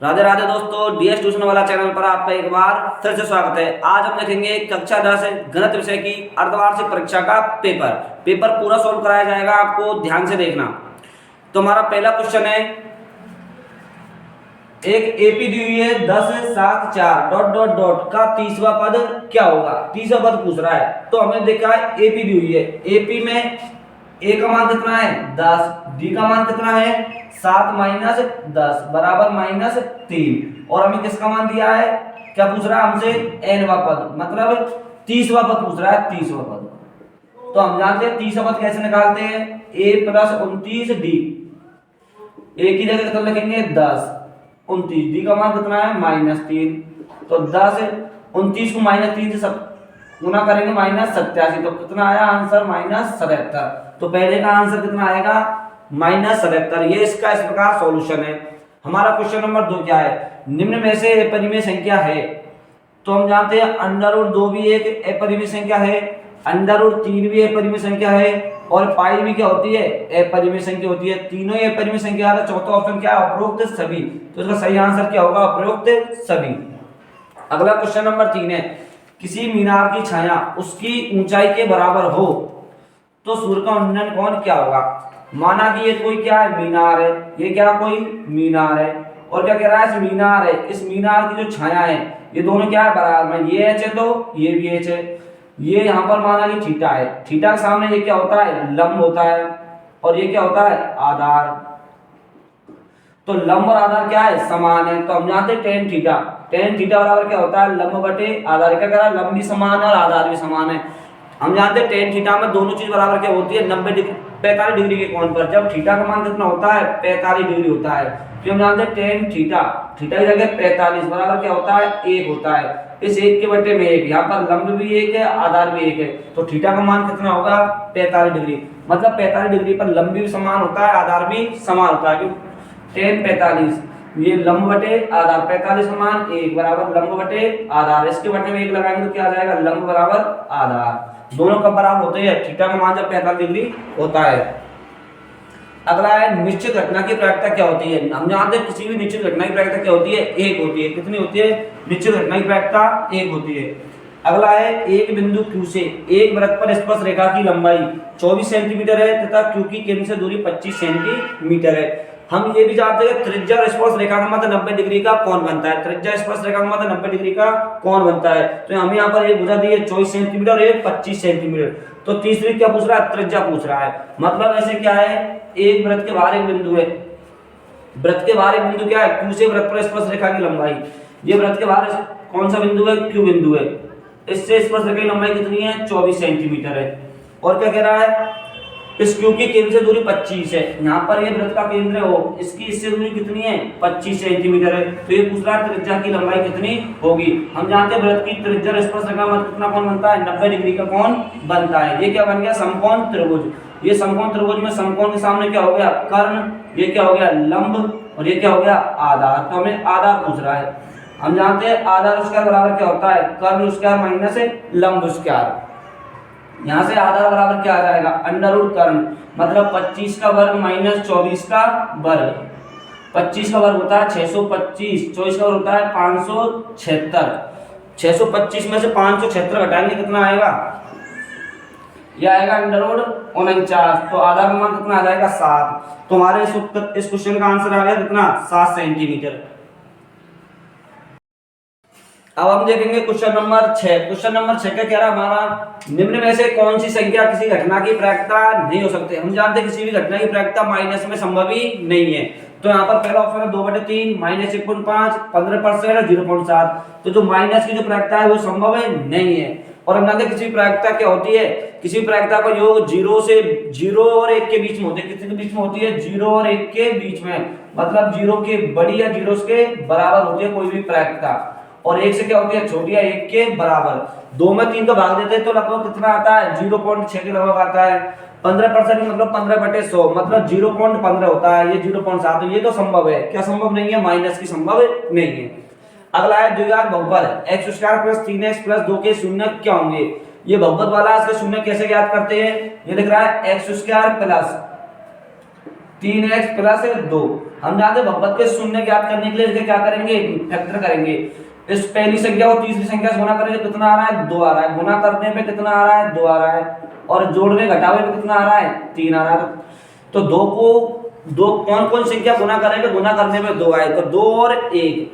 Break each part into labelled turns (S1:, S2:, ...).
S1: राधे राधे दोस्तों, DS tuition वाला channel पर आपका एक बार फिर से स्वागत है। आज हम देखेंगे कक्षा 10 गणित विषय की अर्धवार्षिक परीक्षा का पेपर पूरा सॉल्व कराया जाएगा। आपको ध्यान से देखना। तो हमारा पहला क्वेश्चन है, एक एपी दी हुई है 10 7 4 डॉट डॉट डॉट का 30वां पद क्या होगा। 30वां पद पूछ रहा है। तो हमने देखा है एपी दी हुई है। एपी में ए का मान कितना है 10, डी का मान कितना है 7 माइनस 10 बराबर माइनस 3, और हमें किसका मान दिया है, क्या पूछ रहा है हमसे, एनवा पद, मतलब 30वां पद पूछ रहा है। 30वां पद तो हम जानते हैं 30वां पद कैसे निकालते हैं, ए प्लस 29 डी, ए की जगह कितना लिखेंगे 10, 29, डी का मान कितना है माइनस 3, तो 10 29 को माइनस 3 से गुना करेंगे माइनस 87, तो कितना आया आंसर माइनस 77। तो पहले का आंसर कितना आएगा माइनस 77। ये इसका इस प्रकार सॉल्यूशन है। हमारा क्वेश्चन नंबर 2 क्या है, निम्न में से अपरिमेय संख्या है। तो हम जानते हैं अंडर रूट 2 भी एक अपरिमेय संख्या है, अंडर रूट 3 भी अपरिमेय संख्या है, और पाई भी क्या होती है, अपरिमेय संख्या होती है। तीनों ही अपरिमेय संख्या है। चौथा ऑप्शन क्या है, उपरोक्त सभी। तो इसका सही आंसर क्या होगा, उपरोक्त सभी। अगला क्वेश्चन नंबर 3 है, किसी मीनार की छाया उसकी ऊंचाई के बराबर हो तो सूर्य का उन्नयन कोण क्या होगा। माना कि ये कोई क्या है, मीनार है, ये क्या कोई मीनार है, और क्या कह रहा है, इस मीनार है, इस मीनार की जो छाया है ये दोनों क्या है बराबर में, ये एच है तो ये भी एच है। ये यहाँ पर माना कि थीटा है, थीटा के सामने ये क्या होता है, लंब होता है, और ये क्या होता है, आधार। तो लंब और आधार क्या है, समान है। तो हम जानते हैं टेन थीटा बराबर क्या होता है, लंब बटे आधार। क्या करा, लंब भी समान है और आधार भी समान है। हम जानते हैं टेन थीटा में दोनों चीज बराबर क्या होती है, 90 डिग्री 45 डिग्री के कोण पर। जब थीटा का मान कितना होता है, 45 डिग्री होता है। तो हम जानते हैं टेन थीटा की जगह 45 बराबर क्या होता है, 1 होता है। इस 1 के बटे में 1, यहाँ पर लंब भी 1 है, आधार भी 1 है। तो थीटा का मान कितना होगा, 45 डिग्री। मतलब 45 डिग्री पर लंब भी समान होता है, आधार भी समान होता है। टेन 45, ये लंब बटे आधार, 45 समान 1 बराबर लंब बटे आधार। इसके बटे में 1 लगाएंगे तो क्या आ जाएगा, लंब बराबर आधार। दोनों कब बराबर होते हैं, थीटा का मान जब 45 डिग्री होता है। अगला है, निश्चित घटना की प्रायिकता क्या होती है। हम जानते हैं किसी भी निश्चित घटना की प्रायिकता क्या होती है, 1 होती है। कितनी होती है, निश्चित घटना की प्रायिकता 1 होती है। अगला है, एक बिंदु Q से एक वृत्त पर स्पर्श रेखा की लंबाई 24 सेंटीमीटर है तथा Q की केंद्र से दूरी 25 सेंटीमीटर है। हम ये भी जानते हैं त्रिज्या और स्पर्श रेखा का मध्य 90 डिग्री का कोण बनता है। त्रिज्या स्पर्श रेखा का मध्य 90 डिग्री का कोण बनता है। तो हमें यहाँ पर एक भुजा दी है 24 सेंटीमीटर और एक 25 सेंटीमीटर। तो तीसरी क्या पूछ रहा है, त्रिज्या पूछ रहा है। मतलब ऐसे क्या है, एक वृत्त के बाहर एक बिंदु है, वृत्त के बाहर एक बिंदु क्या है, Q से वृत्त पर स्पर्श रेखा की लंबाई। ये वृत्त के बाहर कौन सा बिंदु है, Q बिंदु है। इससे स्पर्श रेखा की लंबाई कितनी है, 24 सेंटीमीटर है। और क्या कह रहा है, इस Q की केंद्र से दूरी 25 है। यहाँ पर ये वृत्त का केंद्र हो, इसकी इससे दूरी कितनी है, 25 सेंटीमीटर है। तो ये पूछ रहा है त्रिज्या की लंबाई कितनी होगी। हम जानते हैं वृत्त की त्रिज्या स्पर्श रेखा में कितना कोण बनता है, 90 डिग्री का कोण बनता है। ये क्या बन गया, समकोण त्रिभुज। ये समकोण त्रिभुज में समकोण के सामने क्या हो गया, कर्ण, ये क्या हो गया, लंब, और ये क्या हो गया, आधार। तो हमें आधार पूछ रहा है। हम जानते हैं आधार स्क्वायर बराबर क्या होता है, कर्ण स्क्वायर माइनस लंब स्क्वायर। यहाँ से आधार बराबर क्या आ जाएगा, अंडर रूट कर्ण, मतलब 25 का वर्ग माइनस 24 का वर्ग। 25 का वर्ग होता है 625, 24 का वर्ग होता है 576। 625 में से 576 घटाएंगे कितना आएगा, यह आएगा अंडर रूट 49। तो आधार का मान कितना आ जाएगा, 7। तो हमारे इस क्वेश्चन का आंसर आ गया कितना, 7 सेंटीमीटर। अब हम देखेंगे क्वेश्चन नंबर 6। क्वेश्चन नंबर 6 का कह रहा हमारा, निम्न में से कौन सी संख्या किसी घटना की प्रायिकता नहीं हो सकती। हम जानते हैं किसी भी घटना की प्रायिकता माइनस में संभव ही नहीं है। तो यहाँ पर पहला ऑप्शन है 2/3 माइनस 1.5 15% और 0.7। तो जो माइनस की जो प्रायिकता है वो संभव है नहीं है। और हम जानते हैं किसी भी प्रायिकता क्या होती है, किसी प्रायिकता का योग 0 और 1 के बीच में होती है। किसी के बीच में होती है, 0 और 1 के बीच में, मतलब 0 के बड़ी या 0 के बराबर होती है कोई भी प्रायिकता। और 1 से क्या होती है, छोटी या 1 के बराबर। 2 में 3 का भाग देते हैं तो लगभग कितना आता है, 0.6 के लगभग आता है। 15% मतलब 15/100, मतलब 0.15 होता है। ये 0.7, ये तो संभव है। क्या संभव नहीं है, माइनस की संभव नहीं है। अगला है द्विघात बहुपद x² + 3x + 2 के शून्य क्या होंगे। ये बहुपद वाला, इसके शून्य कैसे ज्ञात करते हैं। ये लिख रहा है x² + 3x प्लस 2। हम जानते बहुपद के शून्य ज्ञात करने के लिए इसके क्या करेंगे, फैक्टर करेंगे। इस पहली संख्या को तीसरी संख्या से गुना करेंगे, कितना आ रहा है, 2 आ रहा है। गुना करने पे कितना आ रहा है, 2 आ रहा है। और जोड़ने घटावे पे कितना आ रहा है, 3 आ रहा है। तो दो कौन कौन संख्या गुना करेंगे, गुना करने में 2 आए तो 2 और 1,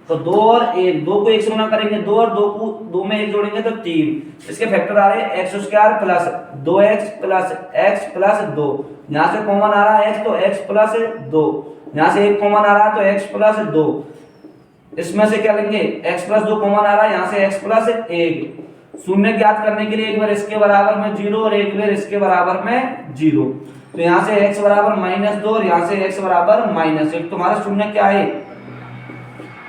S1: तो 2 और 1, 2 को 1 से गुना करेंगे 2 और 2 को 2 में 1 जोड़ेंगे तो 3। इसके फैक्टर आ रहे हैं x² plus 2x plus x plus 2। यहाँ से कॉमन आ रहा है x, तो x प्लस 2। यहाँ से 1 कॉमन आ रहा है तो x प्लस 2। इसमें से क्या लेंगे, x प्लस 2 कॉमन आ रहा है, यहाँ से x प्लस 1। शून्य ज्ञात करने के लिए एक बार इसके बराबर में 0 और एक बार इसके बराबर में 0। तो यहाँ से x बराबर -2 और यहाँ से x बराबर -1। तुम्हारा शून्य क्या है,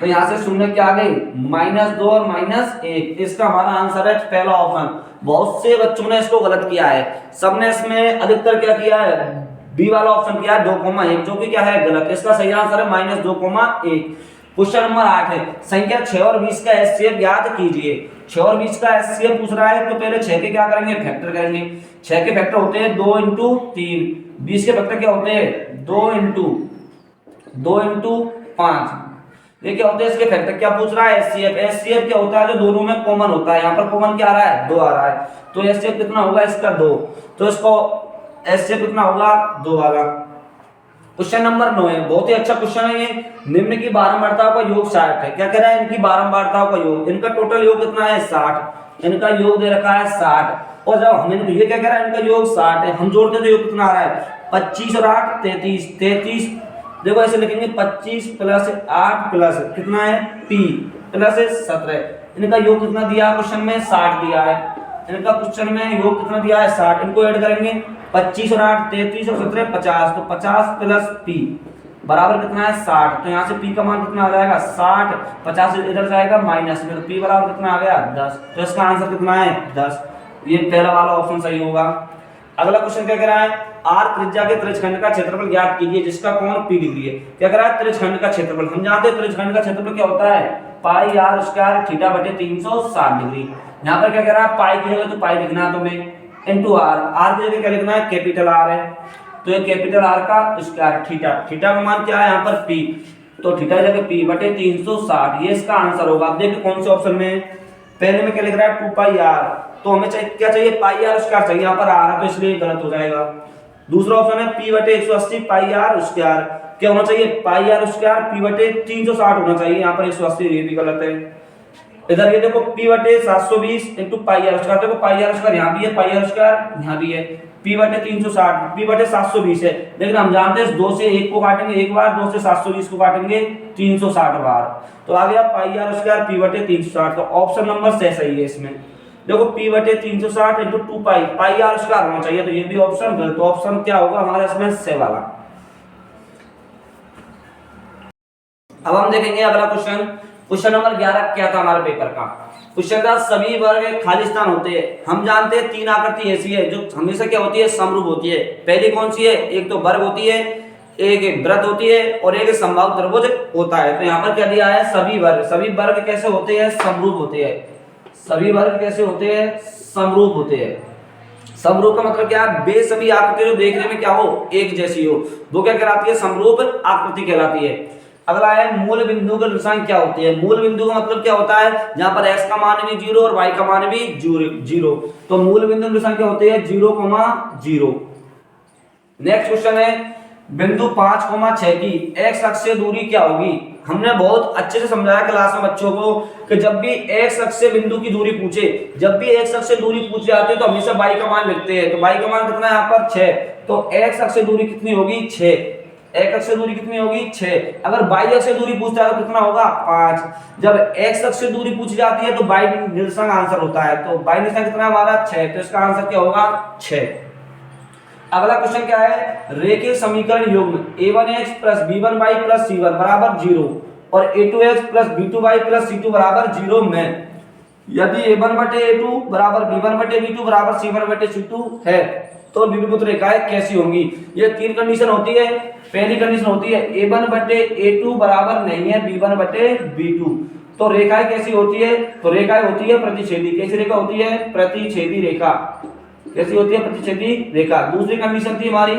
S1: तो यहाँ से शून्य क्या आ गई, -2 और -1। इसका हमारा आंसर है पहला ऑप्शन। बहुत से बच्चों ने इसको गलत किया है, सबने इसमें अधिकतर क्या किया है, बी वाला ऑप्शन किया है 2,1, जो कि क्या है गलत। इसका सही आंसर है -2,1। क्वेश्चन नंबर 8 है, संख्या 6 और 20 का एचसीएफ ज्ञात कीजिए। 6 और 20 का एचसीएफ पूछ रहा है, तो पहले 6 के क्या करेंगे, फैक्टर करेंगे। 6 के फैक्टर होते हैं 2 × 3, 20 के फैक्टर क्या होते हैं 2 × 5। ये क्या होते हैं, इसके फैक्टर क्या पूछ रहा है, एचसीएफ। एचसीएफ क्या होता है, जो दोनों में कॉमन होता है। यहाँ पर कॉमन क्या आ रहा है, 2 आ रहा है, तो एचसीएफ कितना होगा इसका 2। तो इसको एचसीएफ कितना होगा, 2 आएगा। क्वेश्चन नंबर 9 है, बहुत ही अच्छा क्वेश्चन है ये। निम्न की बारंबारताओं का योग 60 है। क्या कह रहा है, इनकी बारंबारताओं का योग, इनका टोटल योग कितना है 60। इनका योग दे रखा है 60, और जब हमें ये क्या कह रहा है, इनका योग 60 है, हम जोड़ते तो योग कितना आ रहा है 25 और 8 33। देखो ऐसे लिखेंगे 25 प्लस 8 प्लस कितना है p प्लस 17। इनका योग कितना दिया क्वेश्चन में, 60 दिया है। इनका क्वेश्चन में योग कितना दिया है 60। इनको ऐड करेंगे 25 और 8 33 और 17 50, तो 50 प्लस p बराबर कितना है 60। तो यहाँ से p का मान कितना आ जाएगा 60, 50 इधर जाएगा माइनस में, तो p बराबर कितना आ गया 10। तो इसका आंसर कितना है 10। ये पहला वाला ऑप्शन सही होगा। अगला क्वेश्चन क्या कह रहा है, r त्रिज्या के त्रिज्यखंड का क्षेत्रफल ज्ञात कीजिए जिसका कोण p डिग्री है। क्या कह रहा है, त्रिज्यखंड का क्षेत्रफल। हम जानते हैं त्रिज्यखंड का क्षेत्रफल क्या होता है, पाई r स्क्वायर थीटा बटे 360 डिग्री। यहाँ पर क्या कह रहा है, पाई की जगह तो पाई लिखना है तुम्हें, इनटू r, r की जगह क्या लिखना है, कैपिटल R है, तो ये कैपिटल R का स्क्वायर थीटा, थीटा का मान क्या है यहाँ पर p, तो थीटा की जगह p बटे 360। ये इसका आंसर होगा। अब देखिए कौन से ऑप्शन में, पहले में क्या लिख रहा है 2 पाई r, तो हमें क्या चाहिए, पाई r स्क्वायर चाहिए, यहाँ पर r है तो इसलिए गलत हो जाएगा। दूसरा ऑप्शन है p बटे 180 पाई r स्क्वायर, क्या होना चाहिए, पाई r स्क्वायर p बटे 360 होना चाहिए, यहाँ पर 180, ये भी गलत है। इधर ये देखो p बटे 720 इंटू पाई r स्क्वायर, देखो पाई r स्क्वायर यहाँ भी है, पाई r स्क्वायर यहाँ भी है, p बटे 360, p बटे 720 है। लेकिन हम जानते हैं 2 से 1 को काटेंगे एक बार, 2 से 720 को काटेंगे 360 बार, तो आ गया पाई r स्क्वायर p बटे 360। तो ऑप्शन नंबर 6 सही है इसमें। देखो p बटे 360 इंटू 2 पाई, पाई r स्क्वायर होना चाहिए, तो ये भी ऑप्शन गलत। तो ऑप्शन क्या होगा हमारा इसमें 6 वाला। अब हम देखेंगे अगला क्वेश्चन। क्वेश्चन नंबर 11 क्या था हमारे पेपर का, क्वेश्चन था सभी वर्ग खाली स्थान होते हैं। हम जानते हैं 3 आकृति ऐसी है जो हमेशा क्या होती है, समरूप होती है। पहली कौन सी है, एक तो वर्ग होती है, एक वृत्त होती है और एक समबाहु त्रिभुज होता है। तो यहाँ पर क्या दिया है, सभी वर्ग कैसे होते हैं, समरूप होते हैं। सभी वर्ग कैसे होते हैं, समरूप होते हैं। समरूप का मतलब क्या है, वे सभी आकृति जो देखने में क्या हो, एक जैसी हो, वो क्या कहलाती है, समरूप आकृति कहलाती है। अगला है मूल बिंदु का निर्देशांक क्या होती है। मूल बिंदु का मतलब क्या होता है, जहां पर x का मान भी 0 और y का मान भी 0, तो मूल बिंदु निर्देशांक क्या होते हैं 0,0। नेक्स्ट क्वेश्चन है, बिंदु 5,6 की x अक्ष से दूरी क्या होगी। हमने बहुत अच्छे से समझाया क्लास में बच्चों को कि जब भी x अक्ष से बिंदु की दूरी पूछे, जब भी x अक्ष से दूरी पूछी जाती है तो हमेशा y का मान लिखते हैं। तो y का मान कितना है यहाँ पर 6, तो x अक्ष से दूरी कितनी होगी 6, x अक्ष से दूरी कितनी होगी 6। अगर y अक्ष से दूरी पूछता है तो कितना होगा 5। जब x अक्ष से दूरी पूछी जाती है तो y निर्देशांक आंसर होता है, तो y निर्देशांक कितना हमारा 6, तो इसका आंसर क्या होगा 6। अगला क्वेश्चन क्या है, रेखीय समीकरण युग्म a1x plus b1y plus c1 बराबर 0 और a2x plus b2y plus c2 बराबर 0 में यदि a1 बटे a2 बराबर b1 बटे b2 बराबर c1 बटे c2 है तो निम्नलिखित रेखाएं कैसी होंगी। ये 3 कंडीशन होती है। पहली कंडीशन होती है a1 बटे a2 बराबर नहीं है b1 बटे b2, तो रेखाएं कैसी होती है, तो रेखाएं होती है प्रतिच्छेदी। कैसी रेखा होती है, प्रतिच्छेदी रेखा। कैसी होती है, प्रतिच्छेदी रेखा। दूसरी कंडीशन थी हमारी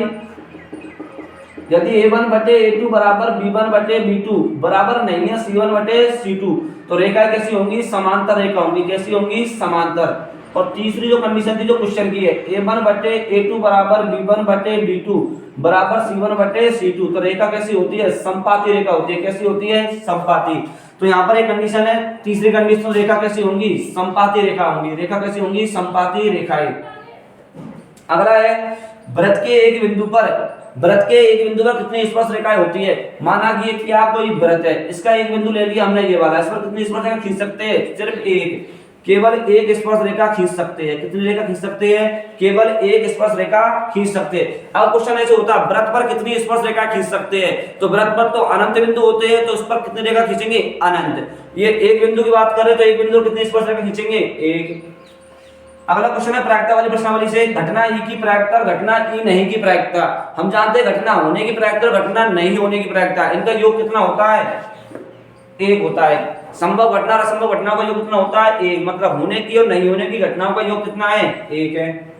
S1: यदि a1 बटे a2 बराबर b1 बटे b2 बराबर नहीं है c1 बटे c2 तो रेखा कैसी होंगी? समांतर रेखा होंगी। कैसी होंगी? समांतर। और तीसरी जो कंडीशन थी जो क्वेश्चन की है, a1 बटे a2 बराबर b1 बटे b2 बराबर c1 बटे c2 तो रेखा कैसी होती है? समपाती रेखा होती है। कैसी होती है? समपाती। तो यहाँ पर एक कंडीशन है, तीसरी कंडीशन रेखा कैसी होंगी? समपाती रेखा होंगी। रेखा कैसी होंगी? समपाती रेखाएं। अगला है वृत्त के एक बिंदु पर कितनी स्पर्श रेखाएं होती है? माना कि ये क्या कोई वृत्त है, इसका एक बिंदु ले लिया हमने ये वाला, इस पर कितनी स्पर्श रेखा खींच सकते हैं? सिर्फ एक, केवल एक स्पर्श रेखा खींच सकते हैं। कितनी रेखा खींच सकते हैं? केवल एक स्पर्श रेखा खींच सकते हैं। अब क्वेश्चन ऐसे होता है वृत्त पर कितनी स्पर्श रेखा खींच सकते हैं? तो वृत्त पर तो अनंत बिंदु होते हैं, तो उस पर कितनी रेखा खींचेंगे? अनंत। ये एक बिंदु की बात करें तो एक बिंदु कितनी स्पर्श रेखा खींचेंगे? एक। अगला क्वेश्चन है प्रायिकता वाली प्रश्नावली से, घटना ई की प्रायिकता और घटना ई नहीं की प्रायिकता। हम जानते हैं घटना होने की प्रायिकता और घटना नहीं होने की प्रायिकता, इनका योग कितना होता है? एक होता है। संभव घटना और असंभव घटनाओं का योग कितना होता है? एक। मतलब होने की और नहीं होने की घटनाओं का योग कितना है? एक है।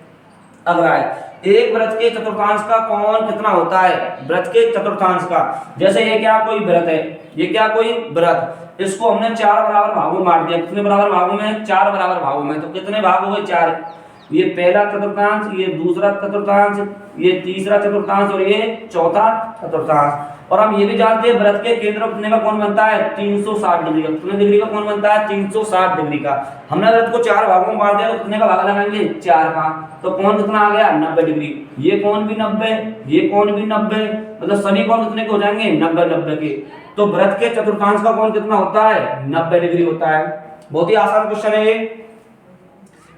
S1: अगला है एक वृत्त के चतुर्थांश का कोण कितना होता है? वृत्त के चतुर्थांश का, जैसे ये क्या कोई वृत्त है, ये क्या कोई वृत्त, इसको हमने चार बराबर भागों में बांट दिया। कितने बराबर भागों में? चार बराबर भागों में। तो कितने भाग हो गए? चार। ये पहला चतुर्थांश, ये दूसरा चतुर्थांश, ये तीसरा चतुर्थांश और ये चौथा चतुर्थांश। और हम ये भी जानते हैं वृत्त के केंद्र कितने का कोण बनता है? 360 डिग्री का। कितने डिग्री का कोण बनता है? 360 डिग्री का। हमने वृत्त को चार भागों में बांट दिया तो कितने का भाग लगाएंगे? चार का। तो कोण कितना आ गया? 90 डिग्री। ये कोण भी 90, ये कोण भी 90, मतलब सभी कोण कितने के हो जाएंगे? 90 के। तो वृत्त के चतुर्थांश का कोण कितना होता है? 90 डिग्री होता है। बहुत ही आसान क्वेश्चन है ये।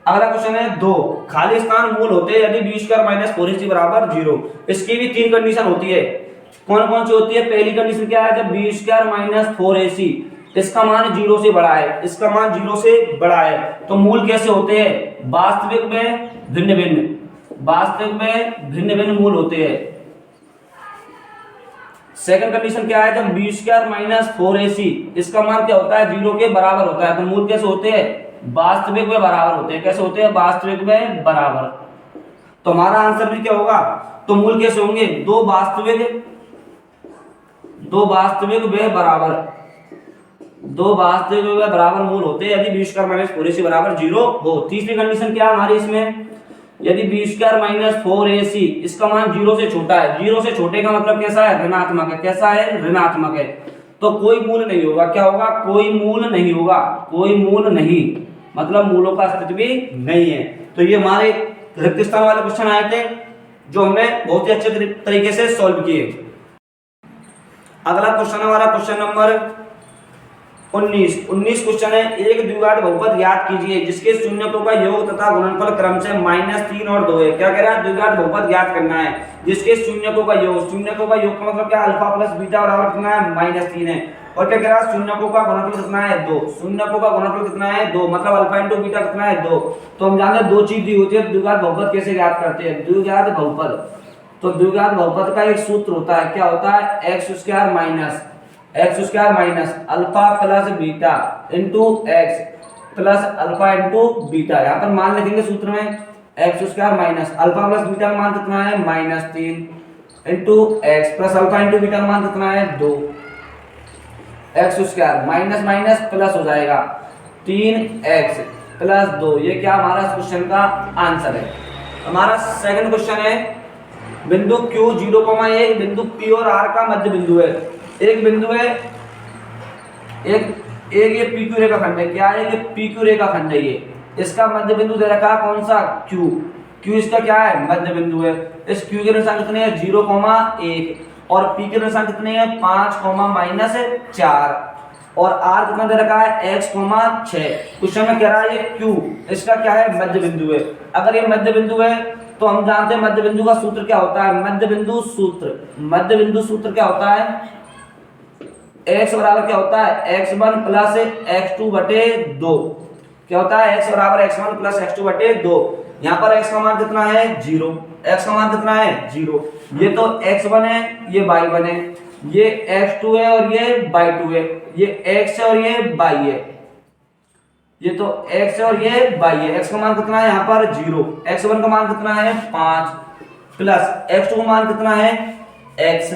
S1: अगला क्वेश्चन है दो खाली स्थान मूल होते हैं यदि b² - 4ac बराबर 0। इसकी भी तीन कंडीशन होती है। कौन कौन सी होती है? पहली कंडीशन क्या है? जब b² - 4ac इसका मान 0 से बड़ा है, इसका मान 0 से बड़ा है तो मूल कैसे होते हैं? वास्तविक में भिन्न भिन्न, वास्तविक में भिन्न भिन्न मूल होते हैं। सेकंड कंडीशन क्या है? जब b² - 4ac इसका मान क्या होता है? 0 के बराबर होता है तो मूल कैसे होते हैं? वास्तविक में बराबर होते हैं। कैसे होते हैं? वास्तविक में बराबर। तो हमारा आंसर भी क्या होगा? तो मूल कैसे होंगे? दो वास्तविक व बराबर, दो वास्तविक व बराबर मूल होते हैं यदि b² - 4ac बराबर 0 हो। तीसरी कंडीशन क्या है हमारी इसमें? यदि b² - 4ac इसका मान 0 से छोटा है, 0 से छोटे का मतलब कैसा है? ऋणात्मक है। कैसा है? ऋणात्मक है। तो कोई मूल नहीं होगा। क्या होगा? कोई मूल नहीं होगा। कोई मूल नहीं मतलब मूलों का अस्तित्व भी नहीं है। तो ये हमारे रिक्त स्थान वाले क्वेश्चन आए थे जो हमने बहुत ही अच्छे तरीके से सॉल्व किए। अगला क्वेश्चन है हमारा क्वेश्चन नंबर 19 क्वेश्चन है एक द्विघात बहुपद ज्ञात कीजिए जिसके शून्यकों का योग तथा गुणनफल क्रम से -3 और 2 है। क्या कह रहा है? द्विघात बहुपद ज्ञात करना है जिसके शून्यकों का योग का मतलब क्या? अल्फा प्लस बीटा बराबर कितना है? -3 है। और क्या कह रहा है? शून्यकों का गुणनफल कितना है? 2। शून्यकों का गुणनफल कितना है? 2 मतलब अल्फा इंटू बीटा कितना है? 2। तो हम जानते हैं दो चीज दी होती है, द्विघात बहुपद कैसे ज्ञात करते हैं? द्विघात बहुपद, तो द्विघात बहुपद का एक सूत्र होता है। क्या होता है? x² minus alpha plus beta into x plus alpha into beta. यहाँ पर मान लिखेंगे सूत्र में x² minus alpha plus beta का मान कितना है? -3 into x plus alpha into beta का मान कितना है? 2। x² माइनस माइनस प्लस हो जाएगा 3x प्लस 2। ये क्या हमारा इस क्वेश्चन का आंसर है। हमारा सेकंड क्वेश्चन है बिंदु Q 0,1 बिंदु P और R का मध्य बिंदु है। एक बिंदु है, एक ये PQ रेखा खंड है। क्या है? ये PQ रेखा खंड है। ये इसका मध्य बिंदु दे रखा है कौन सा? Q इसका क्या है? मध्य बिंदु है। इस Q के निशान कितने हैं? 0,1 और P के निशान कितने हैं? 5, -4 और R कितना दे रखा है? x, 6। क्वेश्चन में कह रहा है ये Q इसका क्या है? मध्य बिंदु है। अगर ये मध्य बिंदु है तो हम जानते हैं मध्य बिंदु का सूत्र क्या होता है? मध्य बिंदु सूत्र क्या होता है? x बराबर क्या होता है? x1 प्लस x2 बटे 2। क्या होता है? x बराबर x1 प्लस x2 बटे 2। यहाँ पर x का मान कितना है? 0। x का मान कितना है? 0। ये तो x1 है, ये y1 है, ये x2 है और ये y2 है, ये x है और ये y है, ये तो x है और ये y है। x का मान कितना है? यहाँ पर 0। x1 का मान कितना है? 5 प्लस x2 का मान कितना है? x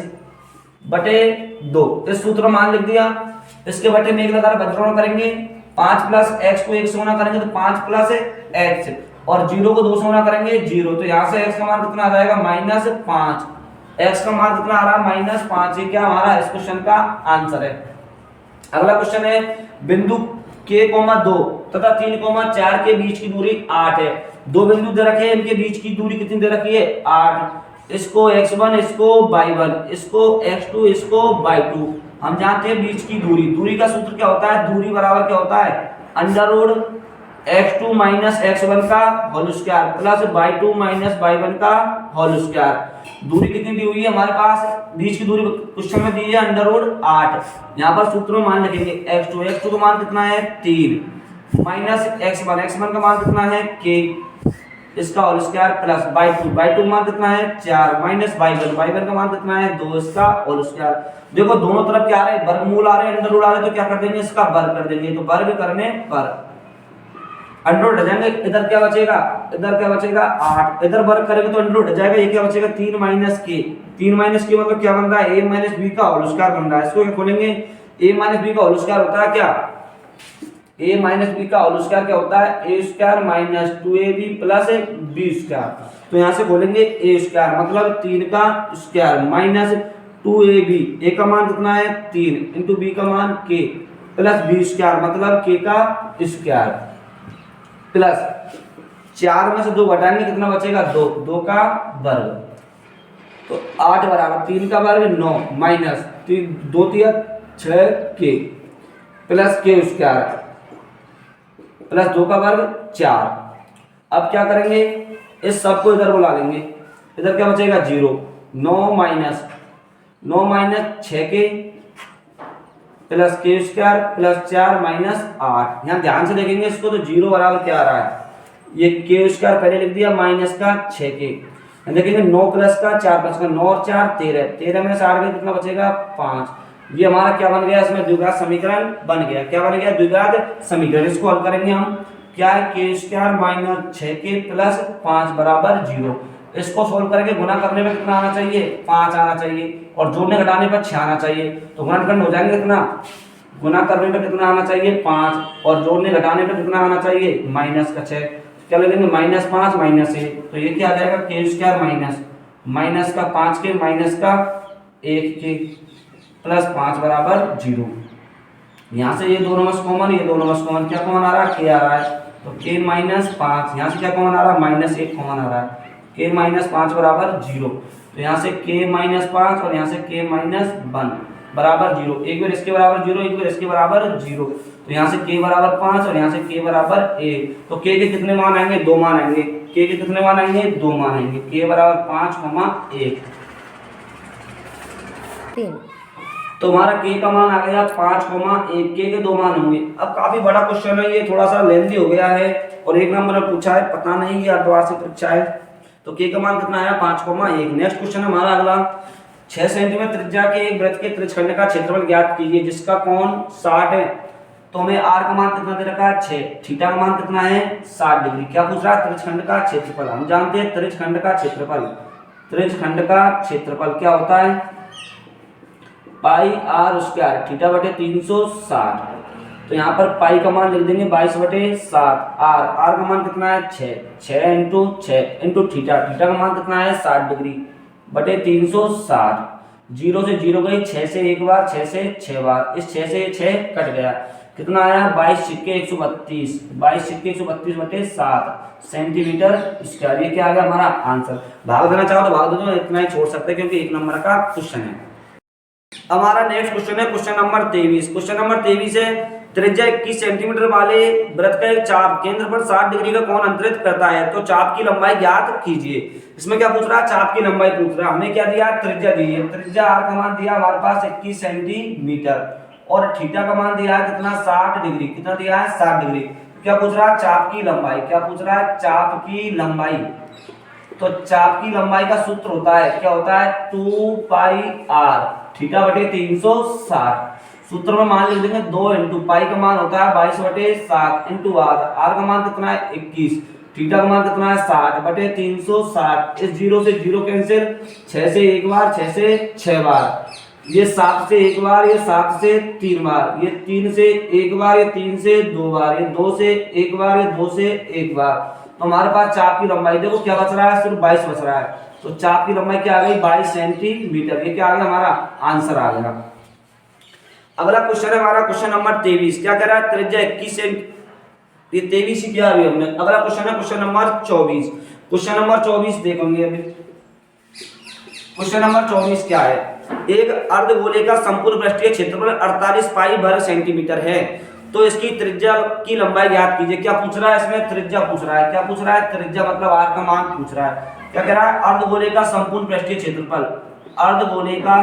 S1: बटे 2। इस सूत्र में मान लिख दिया, इसके बटे में एक लगाकर बदलना करेंगे, 5 प्लस x को 1 से गुणा करेंगे तो 5 प्लस x, और 0 को 2 से गुणा करेंगे 0, तो यहाँ से x का मान कितना आ जाएगा -5। x का मान कितना आ रहा है -5। ये क्या हमारा इस क्वेश्चन का आंसर है। अगला क्वेश्चन है, बिंदु k, 2 तथा 3, 4 के बीच की दूरी 8 है। दो बिंदु दे रखे हैं, इनके बीच की दूरी कितनी दे रखी है 8। इसको x1, इसको y1, इसको x2, इसको y2। हम जानते हैं बीच की दूरी, दूरी का सूत्र क्या होता है, दूरी बराबर क्या होता है अंडर x2 माइनस x1 का whole square plus y2 minus y1 का होल स्क्वायर। दूरी कितनी दी हुई है हमारे पास, बीच की दूरी क्वेश्चन में दी है √8। यहाँ पर सूत्र में मान लिखेंगे x2 का मान कितना है 3 माइनस x1 का मान कितना है k, इसका होल स्क्वायर प्लस y2 का मान कितना है 4 माइनस y1 का मान कितना है 2, इसका होल स्क्वायर। देखो दोनों तरफ क्या आ रहे हैं, वर्गमूल आ रहे हैं, अंडर रूट आ रहे हैं, तो क्या कर देंगे इसका वर्ग कर देंगे, तो वर्ग करने पर अंडर रूट हट जाएंगे। इधर क्या बचेगा 8, इधर वर्ग करेंगे तो अंडर रूट हट जाएगा, ये क्या बचेगा 3 माइनस k मतलब क्या बन रहा है a माइनस b का होल स्क्वायर बन रहा है। इसको क्या खोलेंगे, a माइनस b का होल स्क्वायर होता है क्या, a माइनस b का होल स्क्वायर क्या होता है a square minus 2ab plus b square. तो यहाँ से खोलेंगे a स्क्वायर मतलब 3 का स्क्वायर माइनस 2ab, a का मान कितना है 3 इंटू b का मान k प्लस b स्क्वायर मतलब k का स्क्वायर प्लस 4 में से 2 घटाएंगे कितना बचेगा 2 का वर्ग, तो 8 बराबर 3 का वर्ग 9 minus 2 3 6 k plus k square plus 2 का वर्ग 4। अब क्या करेंगे, इस सब को इधर बुला लेंगे, इधर क्या बचेगा 0, 9 minus 6k plus k square plus 4 minus 8। यहाँ ध्यान से देखेंगे इसको तो 0 बराबर क्या आ रहा है, ये k स्क्वायर पहले लिख दिया माइनस का 6k, देखेंगे 9 प्लस का 4 प्लस का 9 और 4 13 में से 8 गए कितना बचेगा 5। ये हमारा क्या बन गया, इसमें द्विघात समीकरण बन गया। क्या बन गया द्विघात समीकरण। इसको हल करेंगे हम, क्या है k square minus 6k plus 5 बराबर 0। इसको सोल्व करके गुना करने में कितना आना चाहिए 5 आना चाहिए, और जोड़ने घटाने पर 6 आना चाहिए, तो गुणनखंड हो जाएंगे कितना, गुना करने पर कितना आना चाहिए 5 और जोड़ने घटाने पर कितना आना चाहिए -6। क्या ले लेंगे -5 माइनस 1, तो ये क्या आ जाएगा k स्क्वायर माइनस का 5k माइनस का 1k प्लस 5 बराबर 0। यहाँ से ये दोनों में कॉमन, ये दोनों में कॉमन, क्या कॉमन आ रहा है k आ रहा है, तो k माइनस 5, यहाँ से क्या कॉमन आ रहा है -1 कॉमन आ रहा है, k माइनस 5 बराबर 0। तो यहाँ से k माइनस 5 और यहाँ से k माइनस 1 बराबर 0, एक बार इसके बराबर 0 एक बार इसके बराबर 0, तो यहाँ से k बराबर 5 और यहाँ से k बराबर 1। तो k के कितने मान आएंगे 2 मान आएंगे, k के कितने मान आएंगे 2 मान आएंगे, k बराबर 5, 1। तो हमारा k का मान आ गया 5, 1, k के 2 मान होंगे। अब काफी बड़ा क्वेश्चन है ये, थोड़ा सा लेंथी हो गया है और 1 नंबर में पूछा है, पता नहीं ये अर्धवार्षिक परीक्षा है। तो k का मान कितना आया 5, 1। नेक्स्ट क्वेश्चन है हमारा अगला, 6 सेंटीमीटर त्रिज्या के एक वृत्त के त्रिज्यखंड का क्षेत्रफल ज्ञात कीजिए जिसका कोण 60 है। तो हमें r का मान कितना दे रखा है 6, थीटा का मान कितना है 60 डिग्री। क्या पूछ रहा है त्रिज्यखंड का क्षेत्रफल। हम जानते हैं त्रिज्यखंड का क्षेत्रफल क्या होता है पाई r स्क्वायर थीटा बटे 360। तो यहाँ पर पाई का मान लिख देंगे 22/7, r का मान कितना है 6 इंटू थीटा का मान कितना है 60 डिग्री बटे 360। 0 से 0 गई, 6 से एक बार, 6 से 6 बार, इस 6 से 6 कट गया, कितना आया 22 छिक्के 132 बटे 7 सेंटीमीटर स्क्वायर। ये क्या आ गया हमारा आंसर। भाग देना चाहो तो भाग दो, इतना ही छोड़ सकते हैं क्योंकि 1 नंबर का क्वेश्चन है। हमारा नेक्स्ट क्वेश्चन है क्वेश्चन नंबर 23। क्वेश्चन नंबर 23 है, त्रिज्या 21 सेंटीमीटर वाले वृत्त का एक चाप केंद्र पर 60 डिग्री का कोण अंतरित करता है, तो चाप की लंबाई ज्ञात कीजिए। इसमें क्या पूछ रहा है चाप की लंबाई पूछ रहा है। हमें क्या दिया त्रिज्या दी है, त्रिज्या r का मान दिया हमारे पास 21 सेंटीमीटर और थीटा का मान दिया है कितना 60 डिग्री, कितना दिया है 60 डिग्री। क्या पूछ रहा है चाप की लंबाई, क्या पूछ रहा है चाप की लंबाई। तो चाप की लंबाई का सूत्र होता है, क्या होता है 2 पाई r थीटा बटे 360। सूत्र में मान लिख देंगे 2 इंटू पाई का मान होता है 22/7 इंटू r, r का मान कितना है 21, थीटा का मान कितना है 60 बटे 360। इस 0 से 0 कैंसिल, 6 से एक बार, 6 से 6 बार, ये 7 से एक बार, ये 7 से 3 बार, ये 3 से एक बार, ये 3 से 2 बार, ये 2 से एक बार, ये 2 से एक बार। तो हमारे पास चाप की लंबाई देखो क्या बच रहा है, सिर्फ 22 बच रहा है। तो चाप की लंबाई क्या आ गई 22 सेंटीमीटर। ये क्या आ गया हमारा आंसर आ गया। अगला क्वेश्चन है हमारा क्वेश्चन नंबर 23। क्या कह रहा है त्रिज्या 21 सेंटीमीटर, ये 23 ही किया अभी हमने। अगला क्वेश्चन है क्वेश्चन नंबर 24। क्वेश्चन नंबर 24 देखेंगे अभी। क्वेश्चन नंबर 24 क्या है, एक अर्धगोले का संपूर्ण पृष्ठीय क्षेत्रफल 48 पाई वर्ग सेंटीमीटर है, तो इसकी त्रिज्या की लंबाई ज्ञात कीजिए। क्या पूछ रहा है इसमें, त्रिज्या पूछ रहा है। क्या पूछ रहा है, त्रिज्या मतलब आर का मान पूछ रहा है। क्या कह रहा है, अर्धगोले का संपूर्ण पृष्ठीय क्षेत्रफल, अर्धगोले का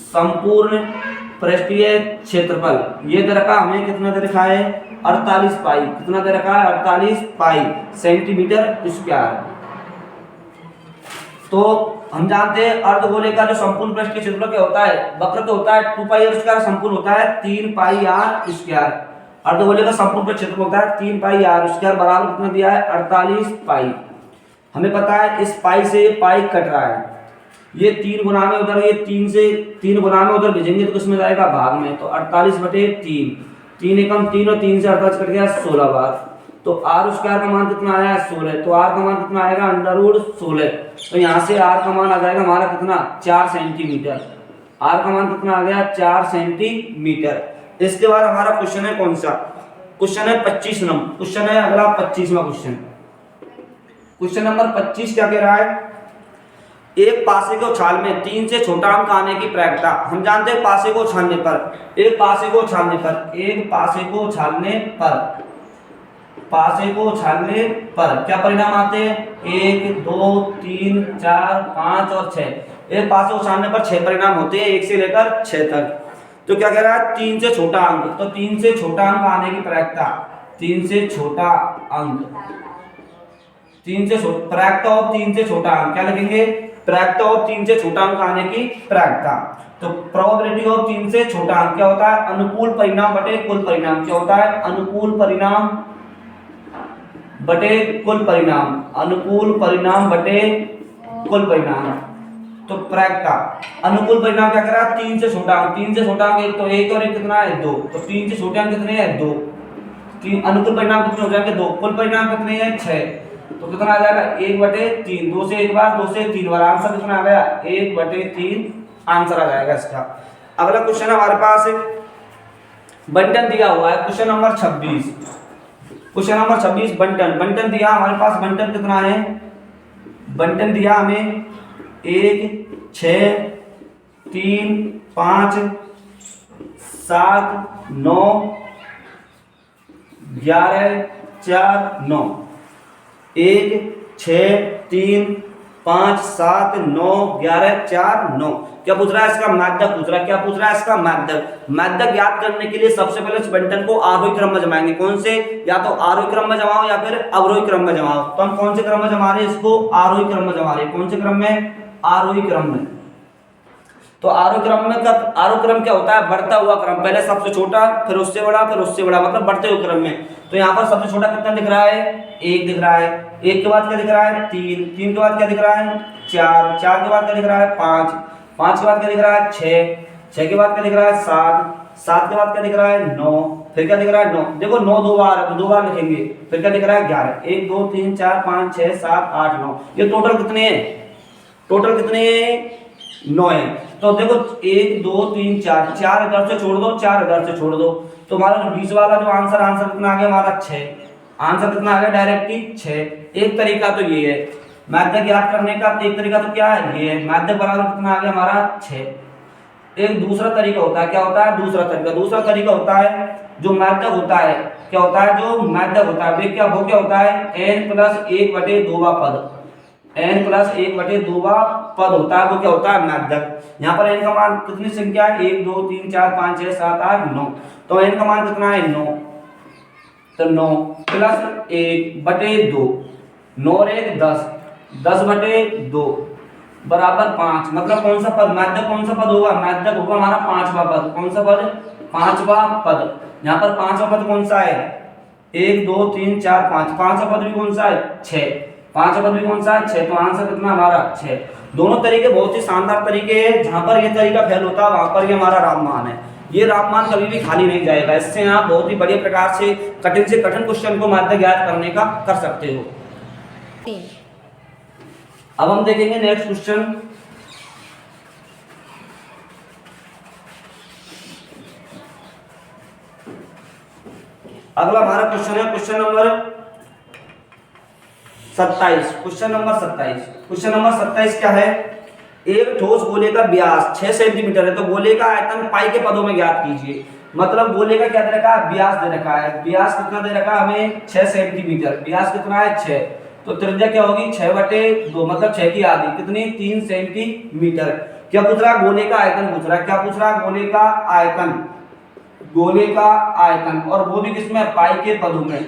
S1: संपूर्ण पृष्ठीय क्षेत्रफल ये दे रखा हमें, कितना दे रखा है 48 पाई, कितना दे रखा है 48 पाई सेंटीमीटर स्क्वायर। तो हम जानते हैं अर्धगोले का जो संपूर्ण पृष्ठीय क्षेत्रफल क्या होता है, वक्र क्या होता है 2 पाई आर स्क्वायर, संपूर्ण होता है 3 पाई आर स्क्वायर। अर्धगोले का संपूर्ण क्षेत्रफल होता है 3 पाई आर स्क्वायर बराबर कितना दिया है 48 पाई। हमें पता है इस पाई से पाई कट रहा है, ये 3 गुना में उधर, ये 3 से 3 गुना में उधर भेजेंगे तो किसमें जाएगा भाग में। तो 48 बटे 3, 3 एकम 3 और 3 से 48 कट गया 16 बार। तो आर स्क्वायर का मान कितना आया 16। तो आर का मान कितना आएगा √16। तो यहाँ से आर का मान आ जाएगा हमारा कितना 4 सेंटीमीटर। आर का मान कितना आ गया 4 सेंटीमीटर। इसके बाद हमारा क्वेश्चन है कौन सा, क्वेश्चन है 25 नंबर। क्वेश्चन है अगला 25वां क्वेश्चन। क्वेश्चन नंबर 25 क्या कह रहा है, एक पासे को उछाल में 3 से छोटा अंक आने की प्रवृत्ता। हम जानते हैं पासे को उछालने पर, एक पासे को उछालने पर, एक पासे को उछालने पर, पासे को उछालने पर क्या परिणाम आते हैं 1 2 3 4 5 और 6। एक पासे को उछालने पर 6 परिणाम होते हैं 1 से लेकर 6 तक। तो क्या कह रहा है 3 से छोटा अंक, तो 3 से छोटा अंक आने की प्रवृत्ता, 3 से छोटा अंक, 3 से प्रवृत्ता ऑफ 3 से छोटा अंक क्या लिखेंगे, प्रवृत्ता ऑफ 3 से छोटा अंक आने की प्रवृत्ता। तो प्रोबेबिलिटी ऑफ 3 से छोटा अंक क्या होता है, अनुकूल परिणाम बटे कुल परिणाम। क्या होता है, अनुकूल परिणाम बटे कुल परिणाम, अनुकूल परिणाम बटे कुल परिणाम। तो प्रवृत्ता अनुकूल परिणाम क्या कर रहा है 3 से छोटा अंक, 3 से छोटा अंक एक, तो 1 और 1 कितना है 2। तो 3 से छोटे अंक कितने हैं 2। अनुकूल परिणाम कितने हो जाएंगे 2, कुल परिणाम कितने हैं 6। तो कितना आ जाएगा 1/3, 2 से एक बार, 2 से 3 बार। आंसर कितना आ गया 1/3 आंसर आ जाएगा इसका। अगला क्वेश्चन हमारे पास बंटन दिया हुआ है, क्वेश्चन नंबर 26। क्वेश्चन नंबर 26 बंटन, बंटन दिया हमारे पास, बंटन कितना है, बंटन दिया हमें 1 6 3 5 7 9 11 4 9, 1 6 3 5 7 9 11 4 9। क्या पूछ रहा है इसका माध्यक पूछ रहा है। क्या पूछ रहा है इसका माध्यक। माध्यक ज्ञात करने के लिए सबसे पहले इस बंटन को आरोही क्रम में जमाएंगे। कौन से, या तो आरोही क्रम में जमाओ या फिर अवरोही क्रम में जमाओ। तो हम कौन से क्रम में जमा रहे हैं इसको, आरोही क्रम में जमा रहे हैं। कौन से क्रम में, आरोही क्रम में। तो आरोही क्रम में कब, आरोही क्रम क्या होता है बढ़ता हुआ क्रम, पहले सबसे छोटा फिर उससे बड़ा फिर उससे बड़ा, मतलब बढ़ते हुए क्रम में। तो यहाँ पर सबसे छोटा कितना दिख रहा है 1 दिख रहा है, 1 के बाद क्या दिख रहा है 3, 3 के बाद क्या दिख रहा है 4, 4 के बाद क्या दिख रहा है 5, 5 के बाद क्या दिख रहा है 6, 6 के बाद क्या दिख रहा है 7, 7 के बाद क्या दिख रहा है 9, फिर क्या दिख रहा है 9। देखो 9 2 बार है तो 2 बार लिखेंगे। फिर क्या दिख रहा है 11, 1 2 3 4 5 6 7 8 9। ये टोटल कितने हैं, टोटल कितने 9 है। तो देखो 1 2 3 4, 4 इधर से छोड़ दो, 4 इधर से छोड़ दो, तो हमारा बीच वाला जो आंसर, आंसर कितना आ गया हमारा 6। आंसर कितना आ गया डायरेक्टली 6। एक तरीका तो ये है माध्यक ज्ञात करने का, एक तरीका तो क्या है ये है, माध्यक बराबर कितना आ गया हमारा 6। एक दूसरा तरीका होता है, क्या होता है दूसरा तरीका, दूसरा तरीका होता है जो माध्यक होता है, क्या होता है जो माध्यक होता है वो क्या होता है n+1/2 पद, n+1/2 पद होता है, वो क्या होता है माध्यक। यहाँ पर n का मान कितनी संख्या है 1 2 3 4 5 6 7 8 9। तो n का मान कितना है 9, तो 9 + 1/2, 9 और 1 10, 10/2 बराबर 5। मतलब कौन सा पद, माध्यक कौन सा पद होगा, माध्यक होगा हमारा 5वां पद। कौन सा पद, 5वां पद। यहाँ पर 5वां पद कौन सा है 1 2 3 4 5, पांचवा पद भी कौन सा है 6, पांचवा पद भी कौन सा है 6, तो आंसर कितना हमारा 6। दोनों तरीके बहुत ही शानदार तरीके हैं, जहां पर ये तरीका फेल होता है वहां पर ये हमारा राममान है। ये राममान कभी भी खाली नहीं जाएगा, इससे आप बहुत ही बढ़िया प्रकार से कठिन क्वेश्चन को माध्य ज्ञात करने का कर सकते हो। अब हम देखेंगे नेक्स्ट क्वेश्चन। अगला हमारा क्वेश्चन है क्वेश्चन नंबर 27। क्वेश्चन नंबर 27 क्या है, एक ठोस गोले का व्यास 6 सेंटीमीटर है, तो गोले का आयतन पाई के पदों में ज्ञात कीजिए। मतलब गोले का क्या दे रखा है, व्यास दे रखा है, व्यास कितना दे रखा है हमें 6 सेंटीमीटर, व्यास कितना है 6, तो त्रिज्या क्या होगी 6/2, मतलब 6 की आधी कितनी 3 सेंटीमीटर। क्या पूछ रहा, गोले का आयतन पूछ रहा है, क्या पूछ रहा, गोले का आयतन, गोले का आयतन, और वो भी किसमें पाई के पदों में।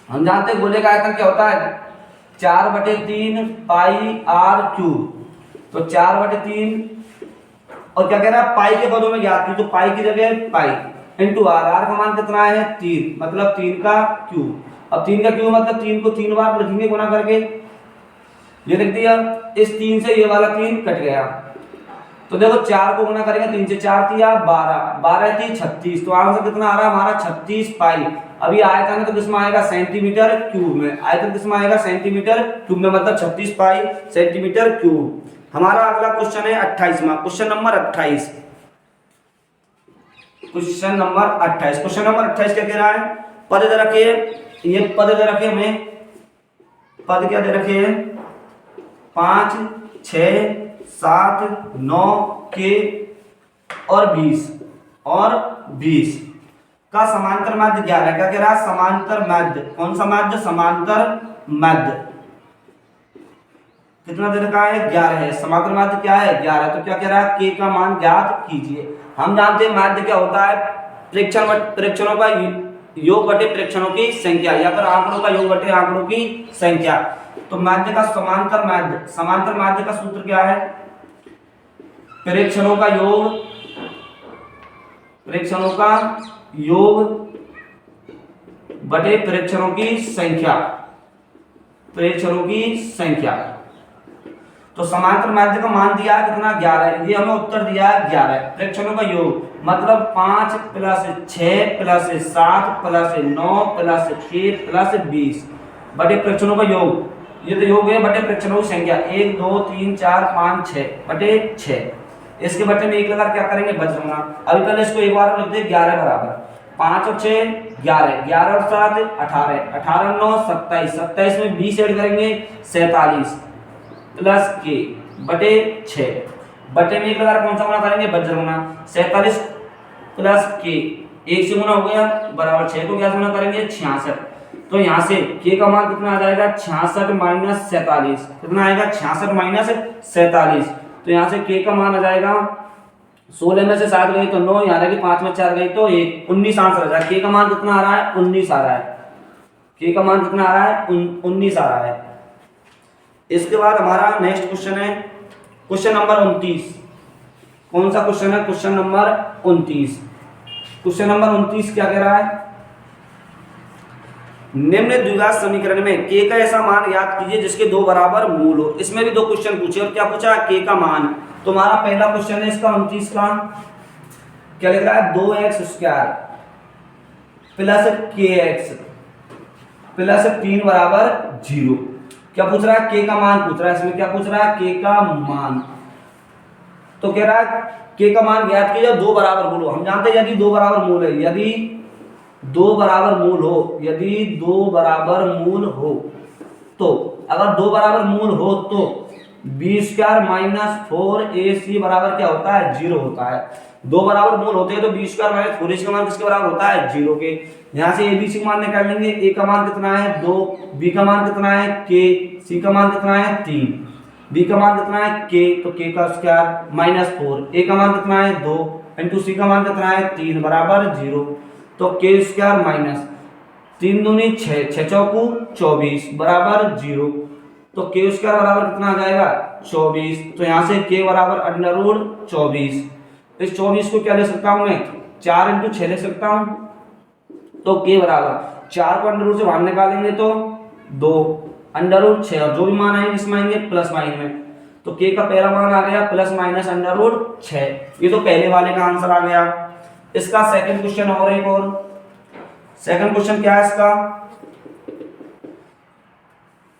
S1: हम जानते हैं गोले का आयतन क्या होता है 4/3 पाई r क्यूब, तो 4/3 और क्या कह रहा है पाई के पदों में ज्ञात की, तो पाई की जगह पाई इंटू r, r का मान कितना है 3, मतलब 3 का क्यूब। अब 3 का क्यूब मतलब 3 को 3 बार लिखेंगे गुना करके, ये लिख दिया, इस 3 से ये वाला 3 कट गया, तो देखो 4 को गुना करेंगे 3 से 4 दिया 12, 12 थी 36, तो आंसर कितना आ रहा है हमारा 36 पाई। अभी आयतन है तो किसमें आएगा सेंटीमीटर क्यूब में, आयतन किसमें आएगा सेंटीमीटर क्यूब में, मतलब 36 पाई सेंटीमीटर क्यूब। हमारा अगला क्वेश्चन है 28वां, क्वेश्चन नंबर 28। क्वेश्चन नंबर 28 क्या कह रहा है, पद दे रखे, ये पद दे रखे हमें, पद क्या दे रखे हैं 5 6 7 9 के और 20 का समांतर माध्य 11। क्या कह रहा है समांतर माध्य, कौन सा माध्य, समांतर माध्य कितना दे रखा है 11 है, समांतर माध्य क्या है 11, तो क्या कह रहा है k का मान ज्ञात कीजिए। हम जानते हैं माध्य क्या होता है, प्रेक्षणों का योग बटे प्रेक्षणों की संख्या, या फिर आंकड़ों का योग बटे आंकड़ों की संख्या। तो माध्य का समांतर माध्य का सूत्र क्या है, प्रेक्षणों का योग बटे प्रेक्षणों की संख्या। तो समांतर माध्य का मान दिया है कितना 11, ये हमें उत्तर दिया है 11। प्रेक्षणों का योग मतलब 5 + 6 + 7 + 9 + k + 20 बटे प्रेक्षणों का योग, ये तो योग है बटे प्रेक्षणों की संख्या 1 2 3 4 5 6 बटे 6। इसके बटे में 1 लगा क्या करेंगे बच जाऊंगा। अभी पहले इसको एक बार लिख दे 11 बराबर 5 और 6 11, 11 और 7 18, 18 और 9 27, 27 में 20 ऐड करेंगे 47 प्लस के बटे 6, बटे में 1 लगा कौन सा गुना करेंगे बच जाऊंगा 47 प्लस के 1 से गुना हो गया बराबर 6 को क्या गुना करेंगे 66। तो यहाँ से k का मान कितना आ जाएगा 66 - 47, कितना आएगा 66 - 47। तो यहाँ से k का मान आ जाएगा 16 में से 7 गई तो 9, यहाँ रहेगी 5 में 4 गई तो 1, 19 आंसर आ जाएगा। k का मान कितना आ रहा है 19 आ रहा है, k का मान कितना आ रहा है 19 आ रहा है। इसके बाद हमारा नेक्स्ट क्वेश्चन है क्वेश्चन नंबर 29। कौन सा क्वेश्चन है क्वेश्चन नंबर 29। क्वेश्चन नंबर 29 क्या कह रहा है, निम्न द्विघात समीकरण में k का ऐसा मान याद कीजिए जिसके 2 बराबर मूल हो। इसमें भी 2 क्वेश्चन पूछे और क्या पूछा k का मान। तो हमारा पहला क्वेश्चन है इसका 29 का, क्या लिख रहा है 2x² प्लस kx प्लस 3 बराबर 0। क्या पूछ रहा है k का मान पूछ रहा है, इसमें क्या पूछ रहा है k का मान। तो कह रहा है k का मान ज्ञात कीजिए 2 बराबर मूल हो। हम जानते हैं यदि 2 बराबर मूल है, यदि 2 बराबर मूल हो तो अगर 2 बराबर मूल हो तो b² - 4ac बराबर क्या होता है 0 होता है। 2 बराबर मूल होते हैं तो b² - 4ac का मान किसके बराबर होता है 0 के। यहाँ से abc का मान निकाल लेंगे, a का मान कितना है 2, b का मान कितना है k, c का मान कितना है 3, d का मान कितना है k, तो k का स्क्वायर माइनस 4, a का मान कितना है 2 इंटू c का मान कितना है 3 बराबर 0। तो k स्क्वायर माइनस 3 दूनी 6, 6 चौकू 24 बराबर 0। तो k स्क्वायर बराबर कितना आ जाएगा 24। तो यहाँ से k बराबर √24। इस 24 को क्या ले सकता हूँ मैं 4 × 6 ले सकता हूँ। तो k बराबर 4 को अंडर रूट से बाहर निकालेंगे तो 2 अंडर रूट 6 और जो भी मान आएंगे इसमें आएंगे प्लस माइनस में, तो के का पहला मान आ गया प्लस माइनस अंडर रूट 6। ये तो पहले वाले का आंसर आ गया। इसका सेकंड क्वेश्चन और एक और, सेकंड क्वेश्चन क्या है इसका,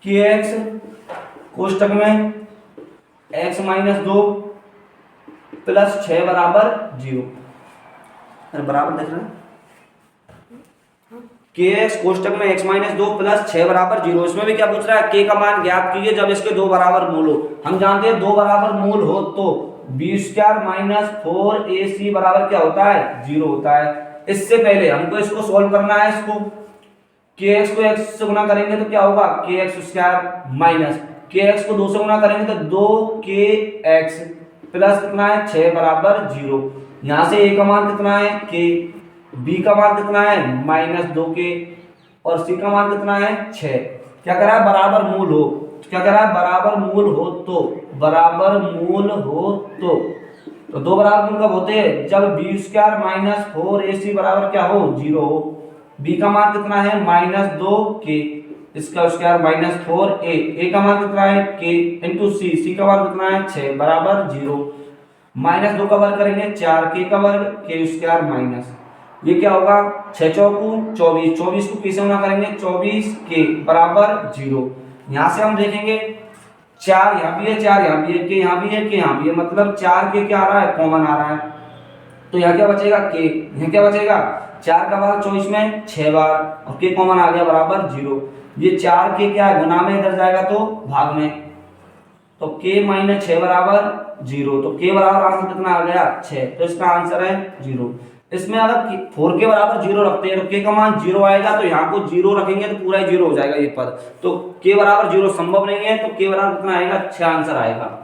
S1: कि एक्स कोष्टक में x माइनस 2 प्लस 6 बराबर 0, बराबर देख रहे हैं, के एक्स कोष्टक में x माइनस 2 प्लस 6 बराबर 0। इसमें भी क्या पूछ रहा है, के का मान ज्ञात कीजिए जब इसके दो बराबर मूल हो। हम जानते हैं दो बराबर मूल हो तो बी स्क्वायर माइनस 4ac बराबर क्या होता है, 0 होता है। इससे पहले हमको इसको सोल्व करना है, इसको के एक्स को x से गुना करेंगे तो क्या होगा, के एक्स स्क्वायर माइनस के एक्स को 2 से गुना करेंगे तो 2 x प्लस कितना है 6 बराबर 0। यहाँ से a का मान कितना है k, b का मान कितना है माइनस 2k और c का मान कितना है 6। क्या करा है, बराबर मूल हो, क्या करा है, बराबर मूल हो तो, बराबर मूल हो तो दो बराबर मूल कब होते हैं, जब बी स्क्वायर माइनस 4ac बराबर क्या हो, 0 हो। b का मान कितना है माइनस 2k, इसका स्क्वायर माइनस 4a, a का मान कितना है k इंटू c का मान कितना है 6 बराबर 0। माइनस 2 का वर्ग करेंगे 4k का वर्ग, k स्क्वायर माइनस, ये क्या होगा 6 चौकू 24, 24 को किसे गुना करेंगे 24k बराबर 0। यहाँ से हम देखेंगे 4 यहाँ भी है, 4 यहाँ भी है, k यहाँ भी है, k यहाँ भी है, मतलब 4k क्या आ रहा है, कॉमन आ रहा है। तो यहाँ क्या बचेगा k, यहाँ क्या बचेगा 4 का भाग 24 में 6 बार और k कॉमन आ गया बराबर 0। ये 4k क्या है, गुना में इधर जाएगा तो भाग में, तो k माइनस 6 बराबर 0, तो k बराबर आंसर कितना आ गया 6, तो इसका आंसर है 0। इसमें अगर 4k बराबर 0 रखते हैं तो k का मान 0 आएगा, तो यहाँ को 0 रखेंगे तो पूरा ही 0 हो जाएगा ये पद, तो k बराबर 0 संभव नहीं है, तो k बराबर कितना आएगा 6 आंसर आएगा।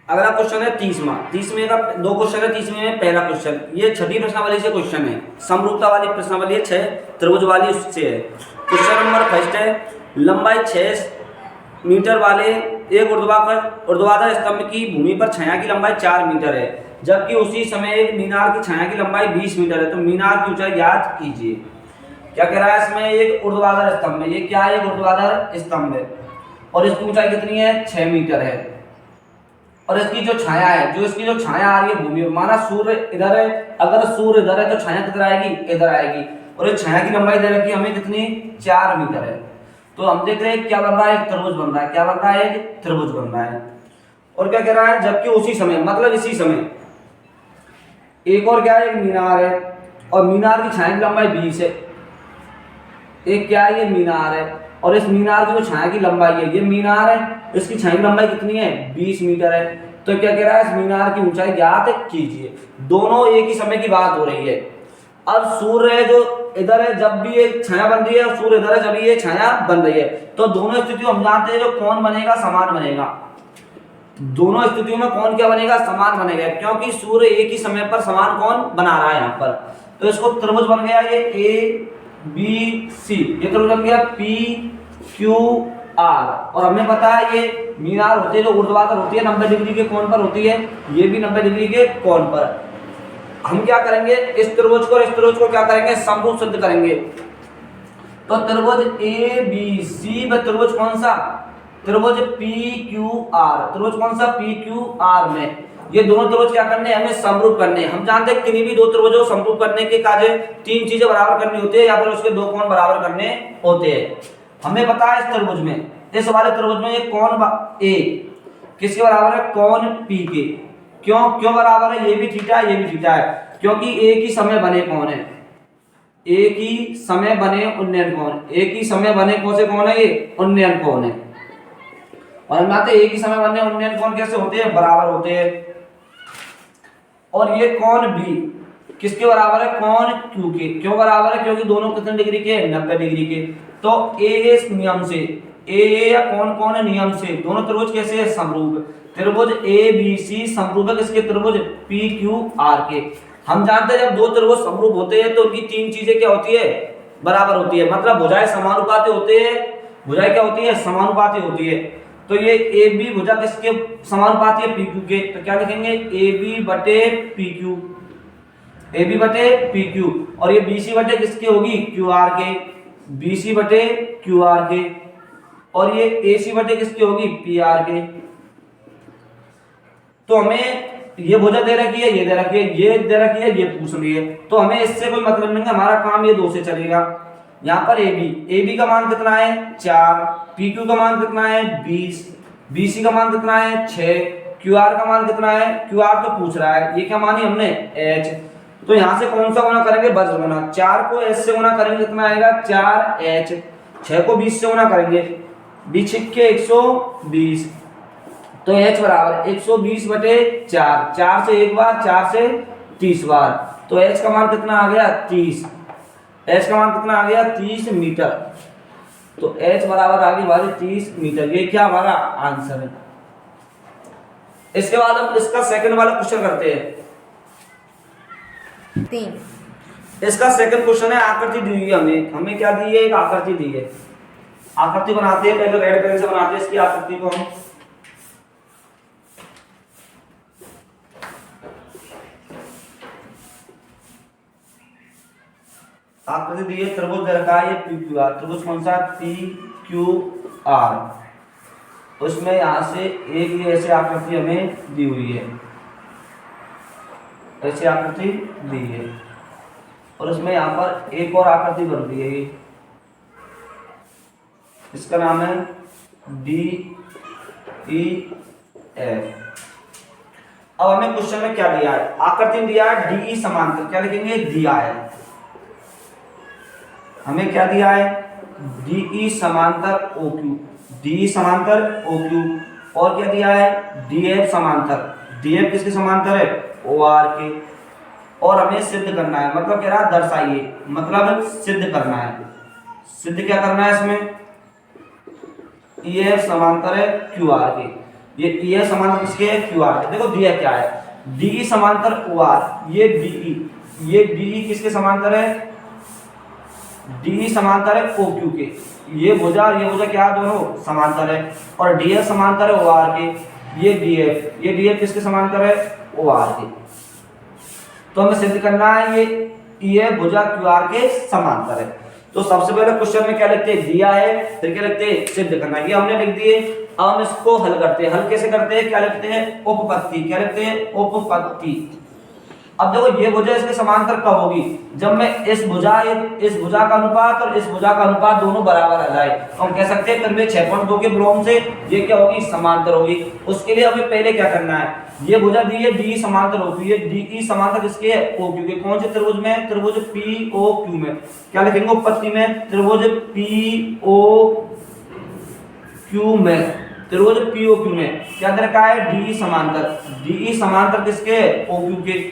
S1: अगला क्वेश्चन है 30वें का, दो क्वेश्चन है 30वें में। पहला क्वेश्चन ये छठी प्रश्नावली से क्वेश्चन है, समरूपता वाली प्रश्नावली है, 6 त्रिभुज वाली उससे है। क्वेश्चन नंबर फर्स्ट है, लंबाई 6 मीटर वाले एक ऊर्ध्वाधर स्तंभ की भूमि पर छाया की लंबाई 4 मीटर है, जबकि उसी समय एक मीनार की छाया की लंबाई 20 मीटर है, तो मीनार की ऊंचाई ज्ञात कीजिए। क्या कह रहा है इसमें, एक ऊर्ध्वाधर स्तंभ है, ये क्या है, एक ऊर्ध्वाधर स्तंभ है और इसकी ऊंचाई कितनी है 6 मीटर है, और इसकी जो छाया है, जो इसकी जो छाया आ रही है भूमि, माना सूर्य इधर है, अगर सूर्य इधर है तो छाया किधर आएगी, इधर आएगी, और इस छाया की लंबाई दे रखी है हमें कितनी 4 मीटर है। तो हम देख रहे हैं क्या बन रहा है, एक त्रिभुज बन रहा है, क्या बन रहा है, एक त्रिभुज बन रहा है। और क्या कह रहा है, जबकि उसी समय मतलब इसी समय एक और क्या है, एक मीनार है और मीनार की छाया की लंबाई 20 है, एक क्या है, ये मीनार है और इस मीनार की जो छाया की लंबाई है, ये मीनार है, इसकी छाया की लंबाई कितनी है 20 मीटर है। तो क्या कह रहा है, इस मीनार की ऊंचाई ज्ञात कीजिए। दोनों एक ही समय की बात हो रही है। अब सूर्य है जो इधर है, जब भी एक छाया बन रही है और सूर्य इधर है जब ये छाया बन रही है, तो दोनों स्थितियों हम जानते हैं जो कौन बनेगा समान बनेगा, दोनों स्थितियों में कौन क्या बनेगा, समान बनेगा, क्योंकि सूर्य एक ही समय पर समान कौन बना रहा है यहाँ पर। तो इसको त्रिभुज बन गया ये ABC, ये त्रिभुज बन गया PQR, और हमें पता है ये मीनार होती है जो ऊर्ध्वाधर होती है 90 डिग्री के कोण पर होती है, ये भी 90 डिग्री के कोण पर। हम क्या करेंगे, इस त्रिभुज को और इस त्रिभुज को क्या करेंगे, समरूप सिद्ध करेंगे। तो त्रिभुज ABC व त्रिभुज कौन सा, त्रिभुज PQR, त्रिभुज कौन सा PQR में, ये दोनों त्रिभुज क्या करने हैं, हमें समरूप करने हैं। हम जानते हैं किन्हीं भी दो त्रिभुजों को समरूप करने के कार्य 3 चीजें बराबर करनी होती है या फिर उसके 2 कोण बराबर करने होते हैं। हमें पता है इस त्रिभुज में, इस वाले त्रिभुज में ये कोण A किसके बराबर है, कोण P के। क्यों बराबर है, ये भी थीटा है, ये भी थीटा है, क्योंकि एक ही समय बने कौन है, एक ही समय बने उन्नयन कोण, एक ही समय बने कौन से कोण है, ये उन्नयन कोण है। और हम जानते हैं एक ही समय बनने उन्नयन कोण कैसे होते हैं, बराबर होते हैं। और ये कोण B किसके बराबर है, कोण Q के। क्यों बराबर है, क्योंकि दोनों कितने डिग्री के, 90 डिग्री के। तो AA नियम से, AA या कोण नियम से दोनों त्रिभुज कैसे है, समरूप। त्रिभुज ABC समरूप है किसके, त्रिभुज PQR के। हम जानते हैं जब दो त्रिभुज समरूप होते हैं तो उनकी 3 चीजें क्या होती है, बराबर होती है, मतलब भुजाएं समानुपाती होते हैं। भुजाएं क्या होती है, समानुपाती होती है। तो ये AB भुजा किसके समानुपाती है, PQ के। तो क्या लिखेंगे, AB बटे PQ। ए बी बटे पी क्यू, और ये बी सी बटे किसके होगी, क्यू आर के, बी सी बटे क्यू आर के, और ये ए सी बटे किसके होगी, पी आर के। तो हमें ये भुजा दे रखी है, ये दे रखी है, ये दे रखी है, ये पूछ रही है, तो हमें इससे कोई मतलब नहीं है, हमारा काम ये दो से चलेगा। यहाँ पर ए बी का मान कितना है 4, पी क्यू का मान कितना है 20, बी सी का मान कितना है 6, क्यू आर का मान कितना है, क्यू आर तो पूछ रहा है, ये क्या मानी हमने एच। तो यहाँ से कौन सा गुना करेंगे, बस गुना, 4 को एच से गुना करेंगे कितना आएगा 4h, 6 को 20 से गुना करेंगे 20 के 120, तो h बराबर 120 बटे 4, 4 से एक बार, 4 से 30 बार, तो h का मान कितना आ गया 30, h का मान कितना आ गया 30 मीटर, तो h बराबर आ गई हमारी 30 मीटर, ये क्या हमारा आंसर है। इसके बाद हम इसका सेकंड वाला क्वेश्चन करते हैं।
S2: 3
S1: इसका सेकंड क्वेश्चन है, आकृति दी हुई है, हमें क्या दी है, एक आकृति दी है, आकृति बनाते हैं, पहले रेड पेन से बनाते हैं इसकी आकृति को हम। आकृति दी है, त्रिभुज दे रखा है, ये पी क्यू आर, त्रिभुज कौन सा, पी क्यू आर, उसमें यहां से एक ये ऐसे आकृति हमें दी हुई है, ऐसी आकृति दी है, और उसमें यहाँ पर एक और आकृति बन रही है, ये इसका नाम है डी ई एफ। अब हमें क्वेश्चन में क्या दिया है, आकृति दिया है डी ई समांतर, क्या लिखेंगे, दिया है, हमें क्या दिया है, डी ई समांतर ओ क्यू, डी समांतर ओ क्यू, और क्या दिया है, डी एफ समांतर, डी एफ किसके समांतर है, ओ आर के, और हमें सिद्ध करना है, मतलब कह रहा है दर्शाइए, मतलब सिद्ध करना है, सिद्ध क्या करना है इसमें, ई एफ समांतर है क्यू आर के, ये ई एफ समांतर किसके है, क्यू आर के। देखो दिया क्या है, डी ई समांतर ओ आर, ये डी ई, ये डी ई किसके समांतर है, डी समांतर है ओ क्यू के, ये भुजा क्या दोनों समांतर है, और डी एफ समांतर है ओ आर के, ये डी एफ किसके समांतर है, ओ आर के। तो हमें सिद्ध करना है ये भुजा क्यू आर के समांतर है। तो सबसे पहले क्वेश्चन में क्या लिखते हैं, दिया है, फिर क्या लिखते हैं, सिद्ध करना है, ये हमने लिख दिए। अब हम इसको हल करते हैं, हल कैसे करते हैं, क्या लिखते हैं, उपपत्ति, क्या लिखते हैं, उपपत्ति। अब देखो ये भुजा इसके समांतर कब होगी, जब मैं इस भुजा का अनुपात और इस भुजा का अनुपात दोनों बराबर आ जाए, तो हम कह सकते हैं फिर में 6.2 के विलोम से ये क्या होगी, समांतर होगी। उसके लिए हमें पहले क्या करना है, ये भुजा दी है डी समांतर होगी, ये डी समांतर किसके है, ओ क्यू के, कौन से त्रिभुज में, त्रिभुज पी ओ क्यू में, क्या लिखेंगे उपपत्ति में, त्रिभुज पी ओ क्यू में, त्रिभुज पी ओ क्यू में क्या दे रखा है, डी समांतर किसके है, ओ क्यू के,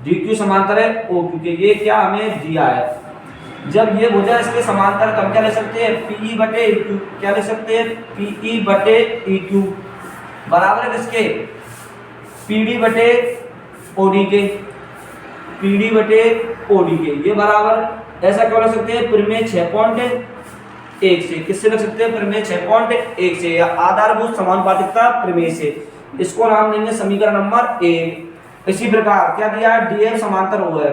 S1: डी क्यू समांतर है ओ क्यू के, ये क्या हमें दिया है। जब ये भुजा इसके समांतर तो हम क्या ले सकते हैं, पी ई बटे ई क्यू, क्या ले सकते हैं, पी ई बटे ई क्यू बराबर है किसके, पी डी बटे ओ डी के, पी डी बटे ओ डी के, ये बराबर ऐसा क्यों लिख सकते हैं, परिमेय 6.1 से, किससे लिख सकते हैं, परिमेय 6.1 से, या आधारभूत समानुपातिकता प्रमेय से, इसको नाम देंगे समीकरण नंबर 1। इसी प्रकार क्या दिया है, डी एफ समांतर ओ है,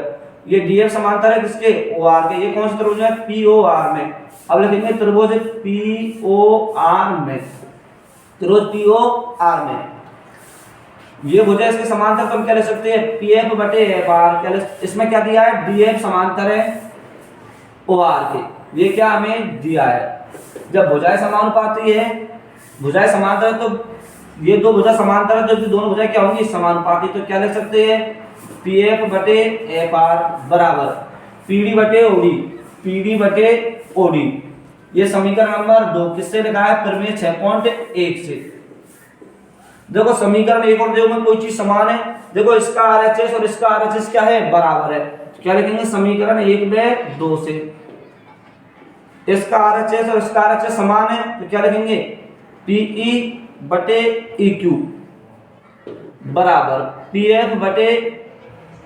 S1: ये डी एफ समांतर है किसके, ओ आर के, ये कौन सा त्रिभुज है, पी ओ आर में। अब लिखेंगे त्रिभुज पी ओ आर में, त्रिभुज पी ओ आर में ये भुजा इसके समांतर, तो हम क्या ले सकते हैं, पी एफ बटे एफ आर, क्या इसमें क्या दिया है, डी एफ समांतर है ओ आर के, ये क्या हमें दिया है। जब भुजाएं समानुपाती है, भुजाएं समांतर है, तो ये दो भुजा समांतर है, तो दोनों भुजाएं क्या होंगी, समानुपाती, तो क्या लिख सकते हैं, पी एफ बटे एफ आर बराबर पी डी बटे ओडी, पी डी बटे ओडी। ये समीकरण नंबर 2 किससे लिखा है, परिमेय 6.1 से। देखो समीकरण 1 और 2 में कोई चीज समान है, देखो इसका आरएचएस और इसका आरएचएस क्या है, बराबर है, क्या लिखेंगे, समीकरण 1 में 2 से, इसका आरएचएस और इसका आरएचएस समान है, तो क्या लिखेंगे, पीई बटे ई क्यू बराबर पी एफ बटे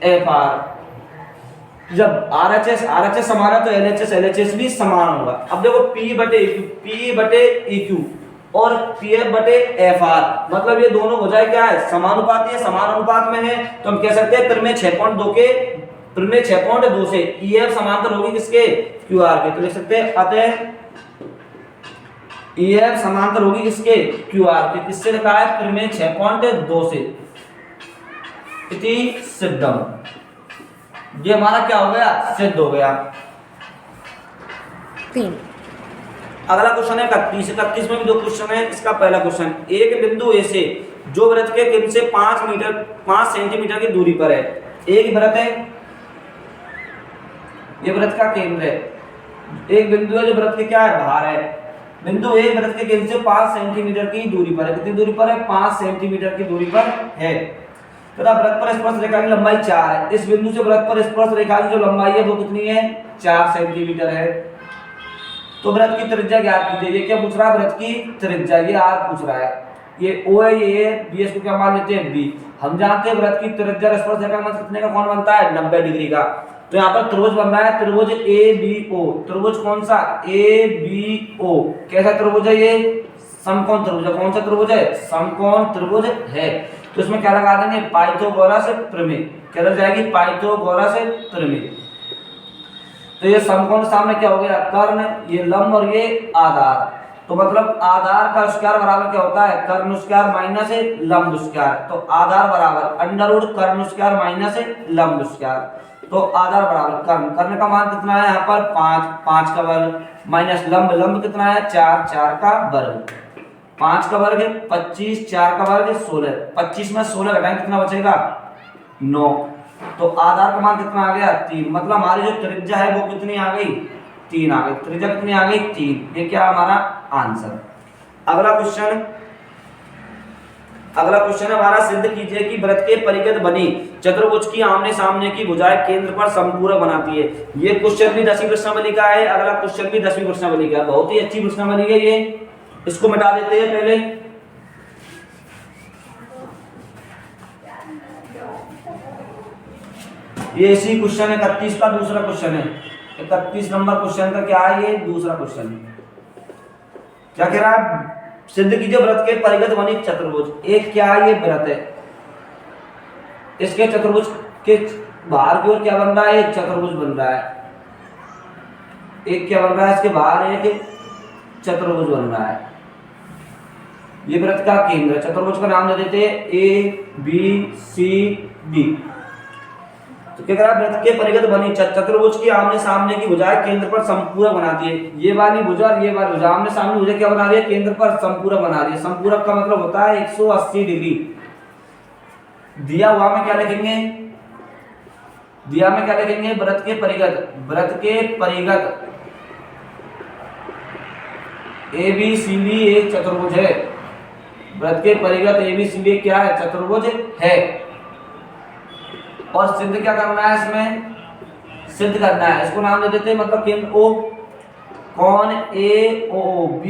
S1: एफ आर। जब आरएचएस समान है तो एलएचएस भी समान होगा। अब देखो पी बटे ई क्यू और पी एफ बटे एफ आर, मतलब ये दोनों भुजाएं क्या है, समानुपाती है, समान अनुपात में है, तो हम कह सकते हैं परिमेय 6.2 के प्रमेय 6.2 से EF समांतर होगी किसके, QR के। तो लिख सकते हैं अतः EF समांतर होगी किसके, QR के। किससे लिखा है, प्रमेय 6.2 से। इति सिद्धम, ये हमारा क्या हो गया, सिद्ध हो गया।
S2: 3
S1: अगला क्वेश्चन है 31। 31 में भी 2 क्वेश्चन है। इसका पहला क्वेश्चन, एक बिंदु ए से जो वृत्त के केंद्र से 5 सेंटीमीटर की दूरी पर है, एक वृत्त है, ये वृत्त का केंद्र है, एक बिंदु है जो वृत्त के क्या है, बाहर है। बिंदु ए वृत्त के केंद्र से 5 सेंटीमीटर की दूरी पर है। कितनी दूरी पर है, 5 सेंटीमीटर की दूरी पर है। तथा वृत्त पर स्पर्श रेखा की लंबाई 4 है। इस बिंदु से वृत्त पर स्पर्श रेखा की जो लंबाई है वो कितनी है, 4 सेंटीमीटर है। तो वृत्त की त्रिज्या ज्ञात कीजिए। ये क्या पूछ रहा है, वृत्त की त्रिज्या, ये r पूछ रहा है। ये O है, ये B, इसको क्या मान लेते हैं B। हम जानते हैं वृत्त की त्रिज्या स्पर्श रेखा का कितने का कोण बनता है, 90 डिग्री का। तो यहाँ पर त्रिभुज बन रहा है, त्रिभुज ABO। त्रिभुज कौन सा, ABO। कैसा त्रिभुज है ये, समकोण त्रिभुज है। कौन सा त्रिभुज है, समकोण त्रिभुज है। तो इसमें क्या लगा देंगे, पाइथागोरस प्रमेय। क्या लग जाएगी, पाइथागोरस प्रमेय। तो ये समकोण सामने क्या हो गया, कर्ण, ये लंब और ये आधार। तो मतलब आधार का स्क्वायर बराबर क्या होता है, कर्ण स्क्वायर माइनस लंब स्क्वायर। तो आधार बराबर अंडर रूट कर्ण स्क्वायर माइनस लंब स्क्वायर। तो आधार बराबर कर्ण, कर्ण का मान कितना है यहाँ पर 5 का वर्ग, माइनस लंब कितना है 4 का वर्ग। 5 का वर्ग 25, 4 का वर्ग 16। 25 में 16 घटाएंगे कितना बचेगा, 9। तो आधार का मान कितना आ गया, 3। मतलब हमारी जो त्रिज्या है वो कितनी आ गई, 3 आ गई। त्रिज्या कितनी आ गई, 3। ये क्या हमारा आंसर। अगला क्वेश्चन हमारा, सिद्ध कीजिए कि वृत्त के परिगत बनी चतुर्भुज की आमने सामने की भुजाएं केंद्र पर समपूरक बनाती है। ये क्वेश्चन भी 10वीं प्रश्नावली का है। अगला क्वेश्चन भी 10वीं प्रश्नावली का है। बहुत ही अच्छी प्रश्नावली है ये। इसको मिटा देते हैं पहले। ये इसी क्वेश्चन 31 का दूसरा क्वेश्चन है। 31 नंबर क्वेश्चन का क्या है, ये दूसरा क्वेश्चन क्या कह रहा है, सिद्ध कीजिए वृत्त के परिगत बनी चतुर्भुज। एक क्या है, ये वृत्त है, इसके चतुर्भुज के बाहर की ओर क्या बन रहा है, एक चतुर्भुज बन रहा है। एक क्या बन रहा है, इसके बाहर एक चतुर्भुज बन रहा है। ये वृत्त का केंद्र है। चतुर्भुज का नाम दे देते हैं ABCD। तो क्या करा, वृत्त के परिगत बनी चतुर्भुज की आमने सामने की भुजाएं केंद्र पर समपूरक बनाती है। ये वाली भुजा और ये वाली भुजा आमने सामने भुजा क्या बना रही है, केंद्र पर समपूरक बना रही है। समपूरक का मतलब होता है 180 डिग्री। दिया हुआ में क्या लिखेंगे, वृत्त के परिगत ABCD एक चतुर्भुज है। वृत्त के परिगत ABCD क्या है, चतुर्भुज है। और सिद्ध क्या करना है, इसमें सिद्ध करना है। इसको नाम दे देते हैं, मतलब केंद्र O, कोण AOB।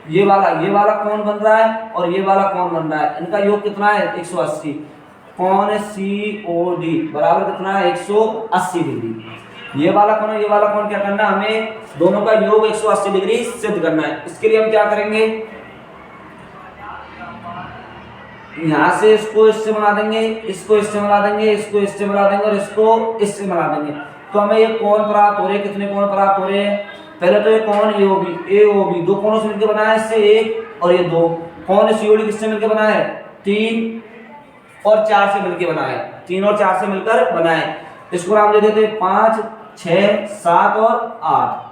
S1: ये वाला कोण बन रहा है और ये वाला कोण बन रहा है। इनका योग कितना है, 180। कोण COD बराबर कितना है, 180 डिग्री। ये वाला कोण क्या करना है, हमें दोनों का योग 180 डिग्री सिद्ध करना है। इसके लिए हम क्या करेंगे, यहां से इसको इससे मिला देंगे, इसको इससे मिला देंगे, इसको इससे मिला देंगे और इसको इससे मिला देंगे। तो हमें ये कोण प्राप्त हो रहे हैं। कितने कोण प्राप्त हो रहे हैं, पहले तो ये कोण AOB 2 कोणों से मिलकर बना है, इससे 1 और ये 2। कोण COD किससे मिलकर बना है, 3 और 4 से मिलकर बना है। 3 और 4 से मिलकर बना है। इसको नाम दे देते हैं 5, 6, 7 और 8।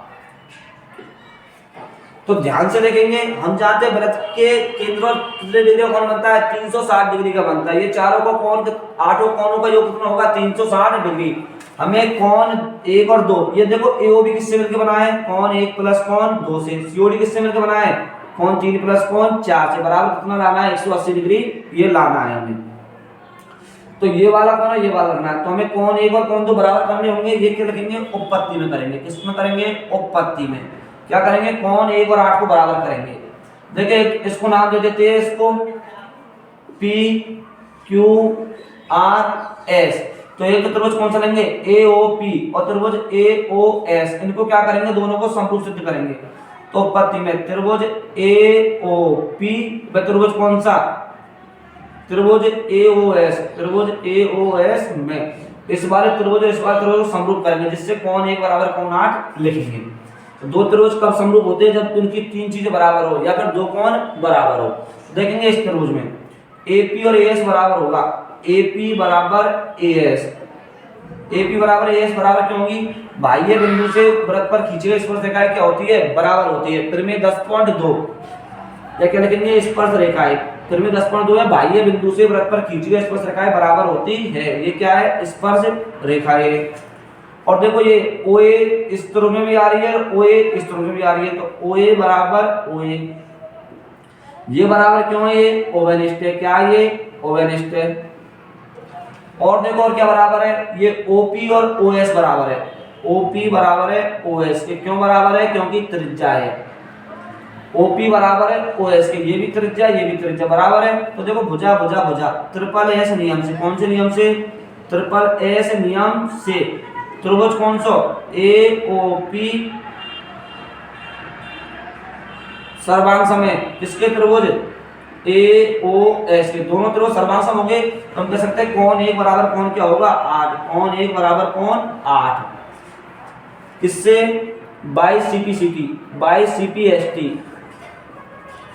S1: तो ध्यान से देखेंगे, हम जानते हैं वृत्त के केंद्र और कितने डिग्री का कोण बनता है, 360 डिग्री का बनता है। ये चारों का कोण, 8 कोणों का योग कितना होगा, 360 डिग्री। हमें कोण 1 और 2, ये देखो AOB किससे मिलकर बना है, कोण 1 प्लस कोण 2 से। COD किससे मिलकर बना है, कोण 3 प्लस कोण 4 से। बराबर कितना लाना है, 180 डिग्री ये लाना है हमें। तो ये वाला कोण है, ये वाला करना है। तो हमें कोण 1 और कोण 2 बराबर करने होंगे। ये क्या लिखेंगे, उपपत्ति में करेंगे। किसमें करेंगे, उपपत्ति में। क्या करेंगे, कोण 1 और 8 को बराबर करेंगे। देखिए इसको नाम दे देते हैं, इसको PQRS। तो एक त्रिभुज कौन सा लेंगे, AOP और त्रिभुज AOS। इनको क्या करेंगे, दोनों को समपूरक सिद्ध करेंगे। तो उपपत्ति में त्रिभुज AOP, त्रिभुज कौन सा, त्रिभुज AOS में इस बार त्रिभुज और इस बार त्रिभुज समरूप करेंगे, जिससे कौन 1 बराबर कौन 8 लिखेंगे। तो दो त्रिभुज कब समरूप होते हैं? जब उनकी तीन चीजें बराबर हो या फिर दो कोण बराबर हो। देखेंगे इस त्रिभुज में AP और AS बराबर होगा, AP बराबर AS, AP बराबर AS बराबर क्यों होगी? बाह्य बिंदु से वृत्त पर खींची गई स्पर्श रेखाएं क्या होती है? बराबर होती है। फिर में 10.2 या क्या लिखेंगे? स्पर्श रेखाएं। फिर में 10.2 है, बाह्य बिंदु से वृत्त पर खींची गई स्पर्श रेखाएं बराबर होती है। ये क्या है? स्पर्श रेखाएं। और देखो ये OA इस त्रिभुज में भी आ रही है और OA इस त्रिभुज में भी आ रही है, तो OA बराबर OA, ये बराबर क्यों है? ये ओवेनिस्ट है। क्या ये? ओवेनिस्ट है। और देखो और क्या बराबर है? ये OP और OS बराबर है। OP बराबर है OS के। क्यों बराबर है? क्योंकि त्रिज्या है। OP बराबर है OS के, ये भी त्रिज्या ये भी त्रिज्या बराबर है। तो देखो भुजा भुजा भुजा ट्रिपल एस नियम से, कौन से नियम से? ट्रिपल एस नियम से त्रिभुज कौन सा? AOP सर्वांग में किसके त्रिभुज? AOS के। दोनों त्रिभुज सर्वांग होंगे तो हम कह सकते हैं कौन 1 बराबर कौन क्या होगा? 8। कौन 1 बराबर कौन 8 किससे? बाई CPST,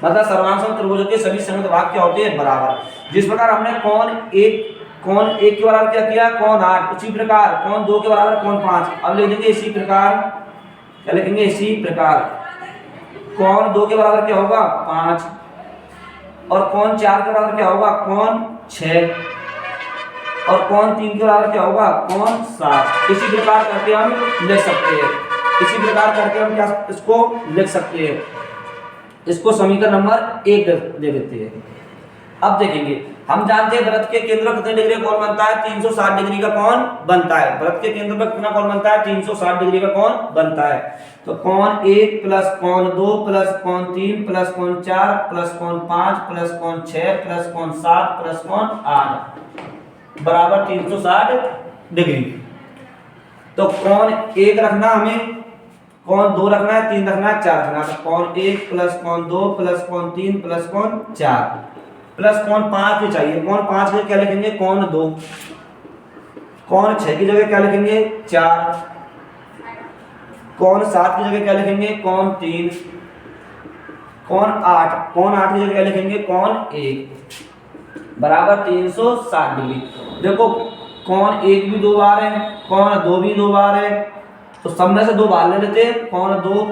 S1: मतलब सर्वांग त्रिभुजों के सभी संयुक्त भाग क्या होते हैं? बराबर। जिस प्रकार हमने कौन एक के बराबर क्या किया? कौन 8, उसी प्रकार कौन 2 के बराबर कौन 5। अब लिख देंगे इसी प्रकार, क्या लिखेंगे? इसी प्रकार कौन 2 के बराबर क्या होगा? 5, और कौन 4 के बराबर क्या होगा? कौन 6, और कौन 3 के बराबर क्या होगा? कौन 7। इसी प्रकार करके हम लिख सकते हैं, इसी प्रकार करके हम क्या इसको लिख सकते हैं, इसको समीकरण नंबर 1 दे देते हैं। अब देखेंगे, हम जानते हैं वृत्त के केंद्र पर कितने डिग्री का कोण बनता है? 360 डिग्री का कोण बनता है। वृत्त के केंद्र पर कितना कोण बनता है? 360 डिग्री का कोण बनता है। तो कोण 1 प्लस कोण 2 प्लस कोण 3 प्लस कोण 4 प्लस कोण 5 प्लस कोण 6 प्लस कोण 7 प्लस कोण 8 बराबर 360 डिग्री। तो कोण 1 रखना हमें, कोण 2 रखना है, 3 रखना है, 4 रखना है। तो कोण 1 प्लस कोण 2 प्लस कोण 3 प्लस कोण 4 प्लस कोण 5 भी चाहिए। कोण 5 की क्या लिखेंगे? कोण 2। कोण 6 की जगह क्या लिखेंगे? 4। कोण 7 की जगह क्या लिखेंगे? कोण 3। कोण 8 की जगह क्या लिखेंगे? कोण 1 बराबर 360 डिग्री। देखो कोण 1 भी 2 बार है, कोण 2 भी 2 बार है, तो सब में से 2 बार ले लेते हैं। कोण 2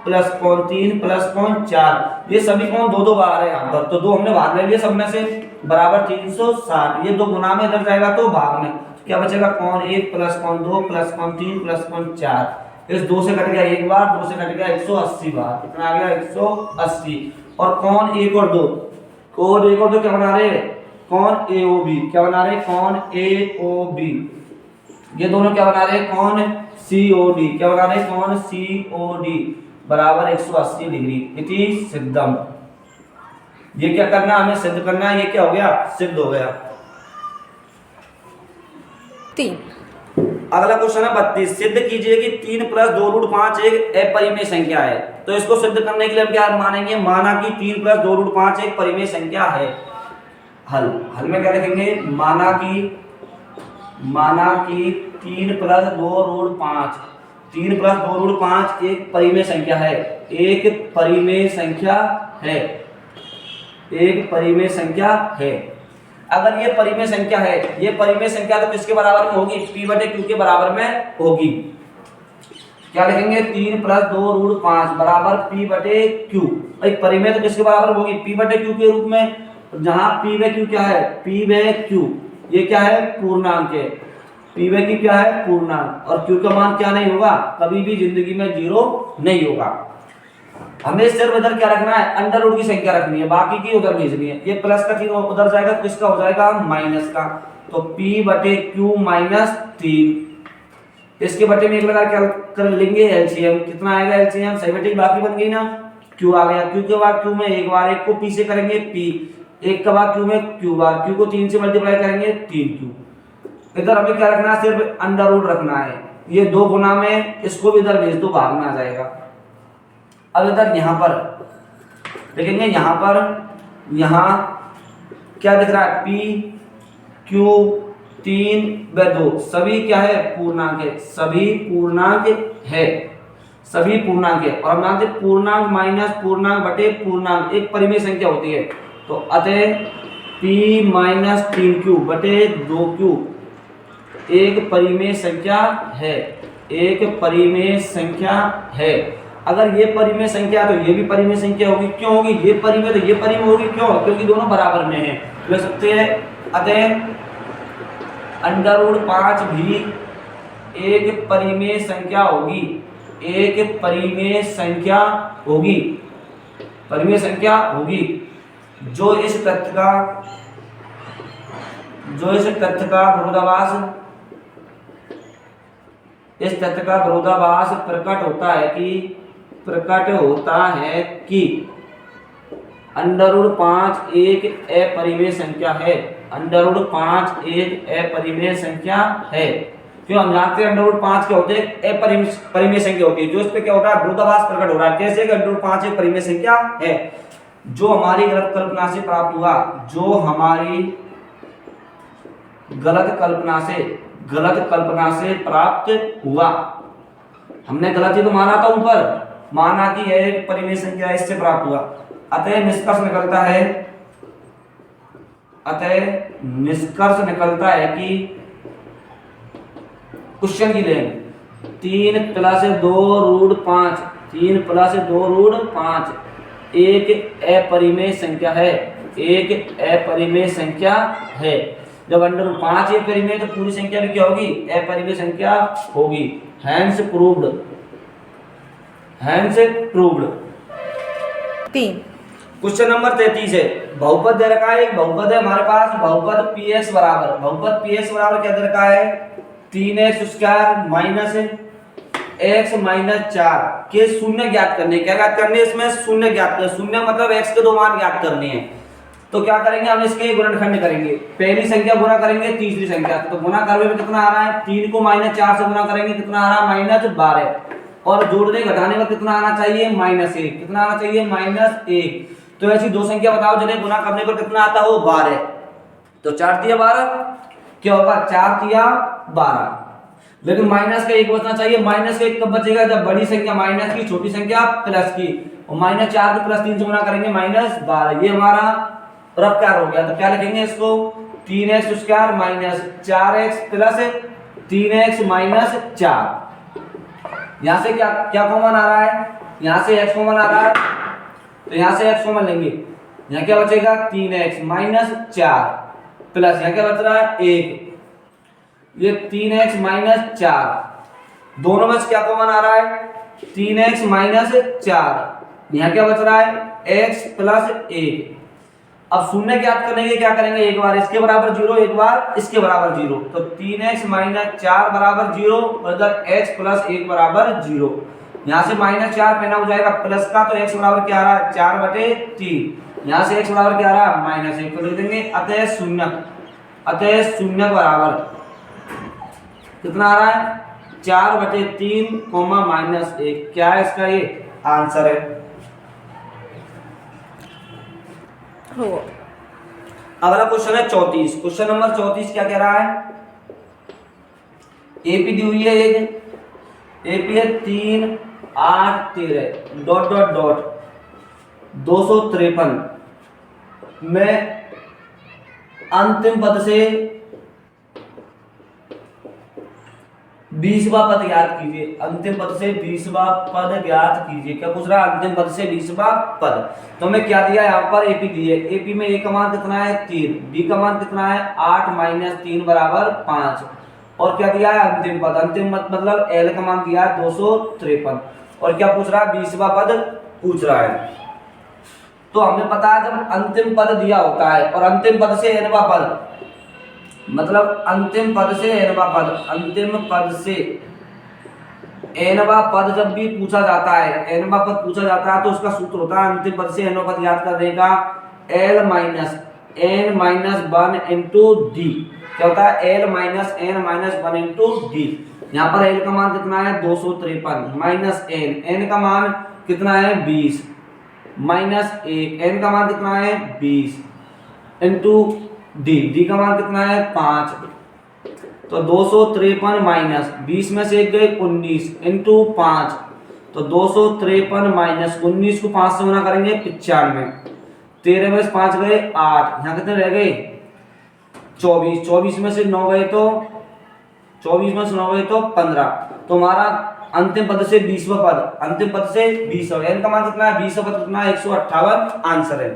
S1: प्लस कोण 3 प्लस कोण 4, ये सभी कोण 2 बार है यहाँ पर, तो 2 हमने बाहर ले लिए सब में से, बराबर 360। ये 2 गुना में इधर जाएगा तो भाग में क्या बचेगा? कोण 1 प्लस कोण 2 प्लस कोण 3 प्लस कोण 4। इस 2 से कट गया 1 बार, 2 से कट गया 180 बार। कितना आ गया? 180। और कोण 1 और 2, कोण 1 और 2 क्या बना रहे हैं? कोण AOB। क्या बना रहे हैं? कोण AOB। ये दोनों क्या बना रहे हैं? कोण COD। क्या बना रहे हैं? कोण COD बराबर 180 डिग्री। इति सिद्धम। ये क्या करना है? हमें सिद्ध करना है। ये क्या हो गया? सिद्ध हो गया।
S2: 3
S1: अगला क्वेश्चन है 32। सिद्ध कीजिए कि 3 प्लस 2 रूट 5 एक अपरिमेय संख्या है। तो इसको सिद्ध करने के लिए हम क्या मानेंगे? माना कि 3 प्लस 2 रूट 5 एक परिमेय संख्या है। हल में क्या लिखेंगे? माना कि 3 प्लस 2 रूट 5, 3 प्लस 2 रूट 5 एक परिमेय संख्या है। एक परिमेय संख्या है। एक परिमेय संख्या है। अगर ये परिमेय संख्या है, ये परिमेय संख्या तो किसके बराबर में होगी? P/Q के बराबर में होगी। क्या लिखेंगे? 3 प्लस 2 रूट 5 बराबर P/Q। भाई परिमेय तो किसके बराबर होगी? P/Q के रूप में। जहां P/Q क्या है? P/Q ये क्या है? पूर्णांक है। P/Q क्या है? पूर्णांक। और Q का मान क्या नहीं होगा? कभी भी जिंदगी में 0 नहीं होगा। हमें सिर्फ इधर क्या रखना है? अंडर रूट की संख्या रखनी है, बाकी की उधर भेजनी है। ये प्लस का चिन्ह उधर जाएगा तो किसका हो जाएगा? माइनस का। तो P/Q माइनस 3। इसके बटे में एक लगा क्या कर लेंगे? एलसीएम। कितना आएगा एलसीएम? सही बटे बाकी बन गई ना, Q आ गया। Q के बाद Q में एक बार, एक को P से करेंगे P, एक के बाद Q में Q बार, Q को 3 से मल्टीप्लाई करेंगे 3Q। इधर हमें क्या रखना है? सिर्फ अंडर रूट रखना है। ये 2 गुना में, इसको भी इधर भेज दो, भाग में आ जाएगा। अब इधर यहां पर देखेंगे, यहां पर यहां क्या दिख रहा है? P Q 3 व 2 सभी क्या है? पूर्णांक है। सभी पूर्णांक है। सभी पूर्णांक है। और हम जानते हैं पूर्णांक माइनस पूर्णांक बटे पूर्णांक एक परिमेय संख्या होती है। तो अतः p माइनस 3 क्यूब बटे 2 क्यूब एक परिमेय संख्या है। एक परिमेय संख्या है। अगर ये परिमेय संख्या तो ये भी परिमेय संख्या होगी। क्यों होगी? ये परिमेय तो ये परिमेय होगी। क्यों? क्योंकि दोनों बराबर में हैं। लिख सकते हैं अतः √5 भी एक परिमेय संख्या होगी। एक परिमेय संख्या होगी। परिमेय संख्या होगी जो इस तथ्य का विरोधाभास प्रकट होता है कि √5 एक अपरिमेय संख्या है। √5 एक अपरिमेय संख्या है। क्यों? हम जानते हैं √5 क्या होते हैं? अपरिमेय संख्या होती है। जो इस पे क्या हो रहा है? विरोधाभास प्रकट हो रहा है। कैसे? √5 एक परिमेय संख्या है। जो हमारी गलत कल्पना से प्राप्त हुआ, जो हमारी गलत कल्पना से प्राप्त हुआ। हमने गलत ही तो माना था, ऊपर माना कि यह एक परिमेय संख्या इससे प्राप्त हुआ। अतः निष्कर्ष निकलता है कि क्वेश्चन की लें 3 + 2√5 3 + 2√5 एक अपरिमेय संख्या है। एक अपरिमेय संख्या है। जब √5 एक परिमेय तो पूरी संख्या भी क्या होगी? अपरिमेय संख्या होगी। Hence proved.
S2: 3
S1: क्वेश्चन नंबर 33 है। बहुपद दे रखा है। एक बहुपद है हमारे पास। बहुपद px बराबर क्या दे रखा है? 3x² माइनस x - 4 के शून्य ज्ञात करने। क्या ज्ञात करने? इसमें शून्य ज्ञात करने। शून्य मतलब x के 2 मान ज्ञात करने हैं। तो क्या करेंगे? हम इसके गुणनखंड करेंगे। पहली संख्या गुणा करेंगे तीसरी संख्या। तो गुणा करने में कितना आ रहा है? 3 को -4 से गुणा करेंगे कितना आ रहा है? -12। और जोड़ने घटाने में कितना आना चाहिए? -1। कितना आना चाहिए? -1। तो ऐसी दो संख्या बताओ जिन्हें गुणा करने पर कितना आता हो? 12। तो 4 तिया 12 क्या होगा? 4 तिया 12। लेकिन माइनस का 1 बचना चाहिए। माइनस का 1 कब बचेगा? जब बड़ी संख्या माइनस की, छोटी संख्या प्लस की। और -4 को +3 से गुणा करेंगे -12। ये हमारा प्रकार हो गया। तो क्या लिखेंगे इसको? 3x² - 4x + 3x - 4। यहां से क्या कॉमन आ रहा है? यहां से x कॉमन आ रहा है। तो यहां से x कॉमन लेंगे। यहां क्या बचेगा? 3x - 4 प्लस यहां क्या बच रहा है? 1। ये 3x - 4 दोनों में से क्या कॉमन आ रहा है? 3x - 4। यहां क्या बच रहा है? x + 1। अब शून्य ज्ञात करने के क्या करेंगे? एक बार इसके बराबर 0, एक बार इसके बराबर 0। तो 3x - 4 बराबर 0 मतलब x + 1 बराबर 0। यहां से -4 पहना हो जाएगा प्लस का। तो x बराबर क्या आ रहा है? 4/3। यहां से x बराबर क्या आ रहा है? -1। तो लिख देंगे अतः शून्य बराबर कितना आ रहा है? 4/3, -1। क्या है इसका? ये आंसर है। अगला क्वेश्चन है 34। क्वेश्चन नंबर 34 क्या कह रहा है? एपी दी हुई है। एपी है 3, 8, 13 ... 253 में अंतिम पद से 20वां पद ज्ञात कीजिए। अंतिम पद से 20वां पद ज्ञात कीजिए। क्या पूछ रहा है? अंतिम पद से 20वां पद। तो हमें क्या दिया? यहाँ पर एपी दी है। एपी में ए का मान कितना है? 3। बी का मान कितना है? 8 - 3 बराबर 5। और क्या दिया है? अंतिम पद। अंतिम पद मतलब एल का मान दिया है 253। और क्या पूछ रहा है? 20वां पद पूछ रहा है। तो हमें पता है जब अंतिम पद दिया होता है और अंतिम पद से एनवां पद मतलब अंतिम पद से एनवां पद, अंतिम पद से एनवां पद जब भी पूछा जाता है, एनवां पद पूछा जाता है तो उसका सूत्र होता है अंतिम पद से एनवां पद याद करने का L - n - 1 इंटू डी। क्या होता है? L - n - 1 into D. यहाँ पर L का मान कितना है? 253 माइनस n का मान कितना है? 20 माइनस 1 n का मान कितना है? 20 इंटू डी का मान कितना है? 5 तो 253 माइनस 20 में से एक गए 19 इंटू 5, तो 253 माइनस 19 को 5 से गुना करेंगे 95, 13 में से 5 गए 8, यहाँ कितने रह गए 24, 24 में से 9 गए तो 24 में से 9 गए तो 15, तो हमारा अंतिम पद से 20वां पद, अंतिम पद से 20, n का मान कितना है 20वां पद कितना है 158 आंसर है।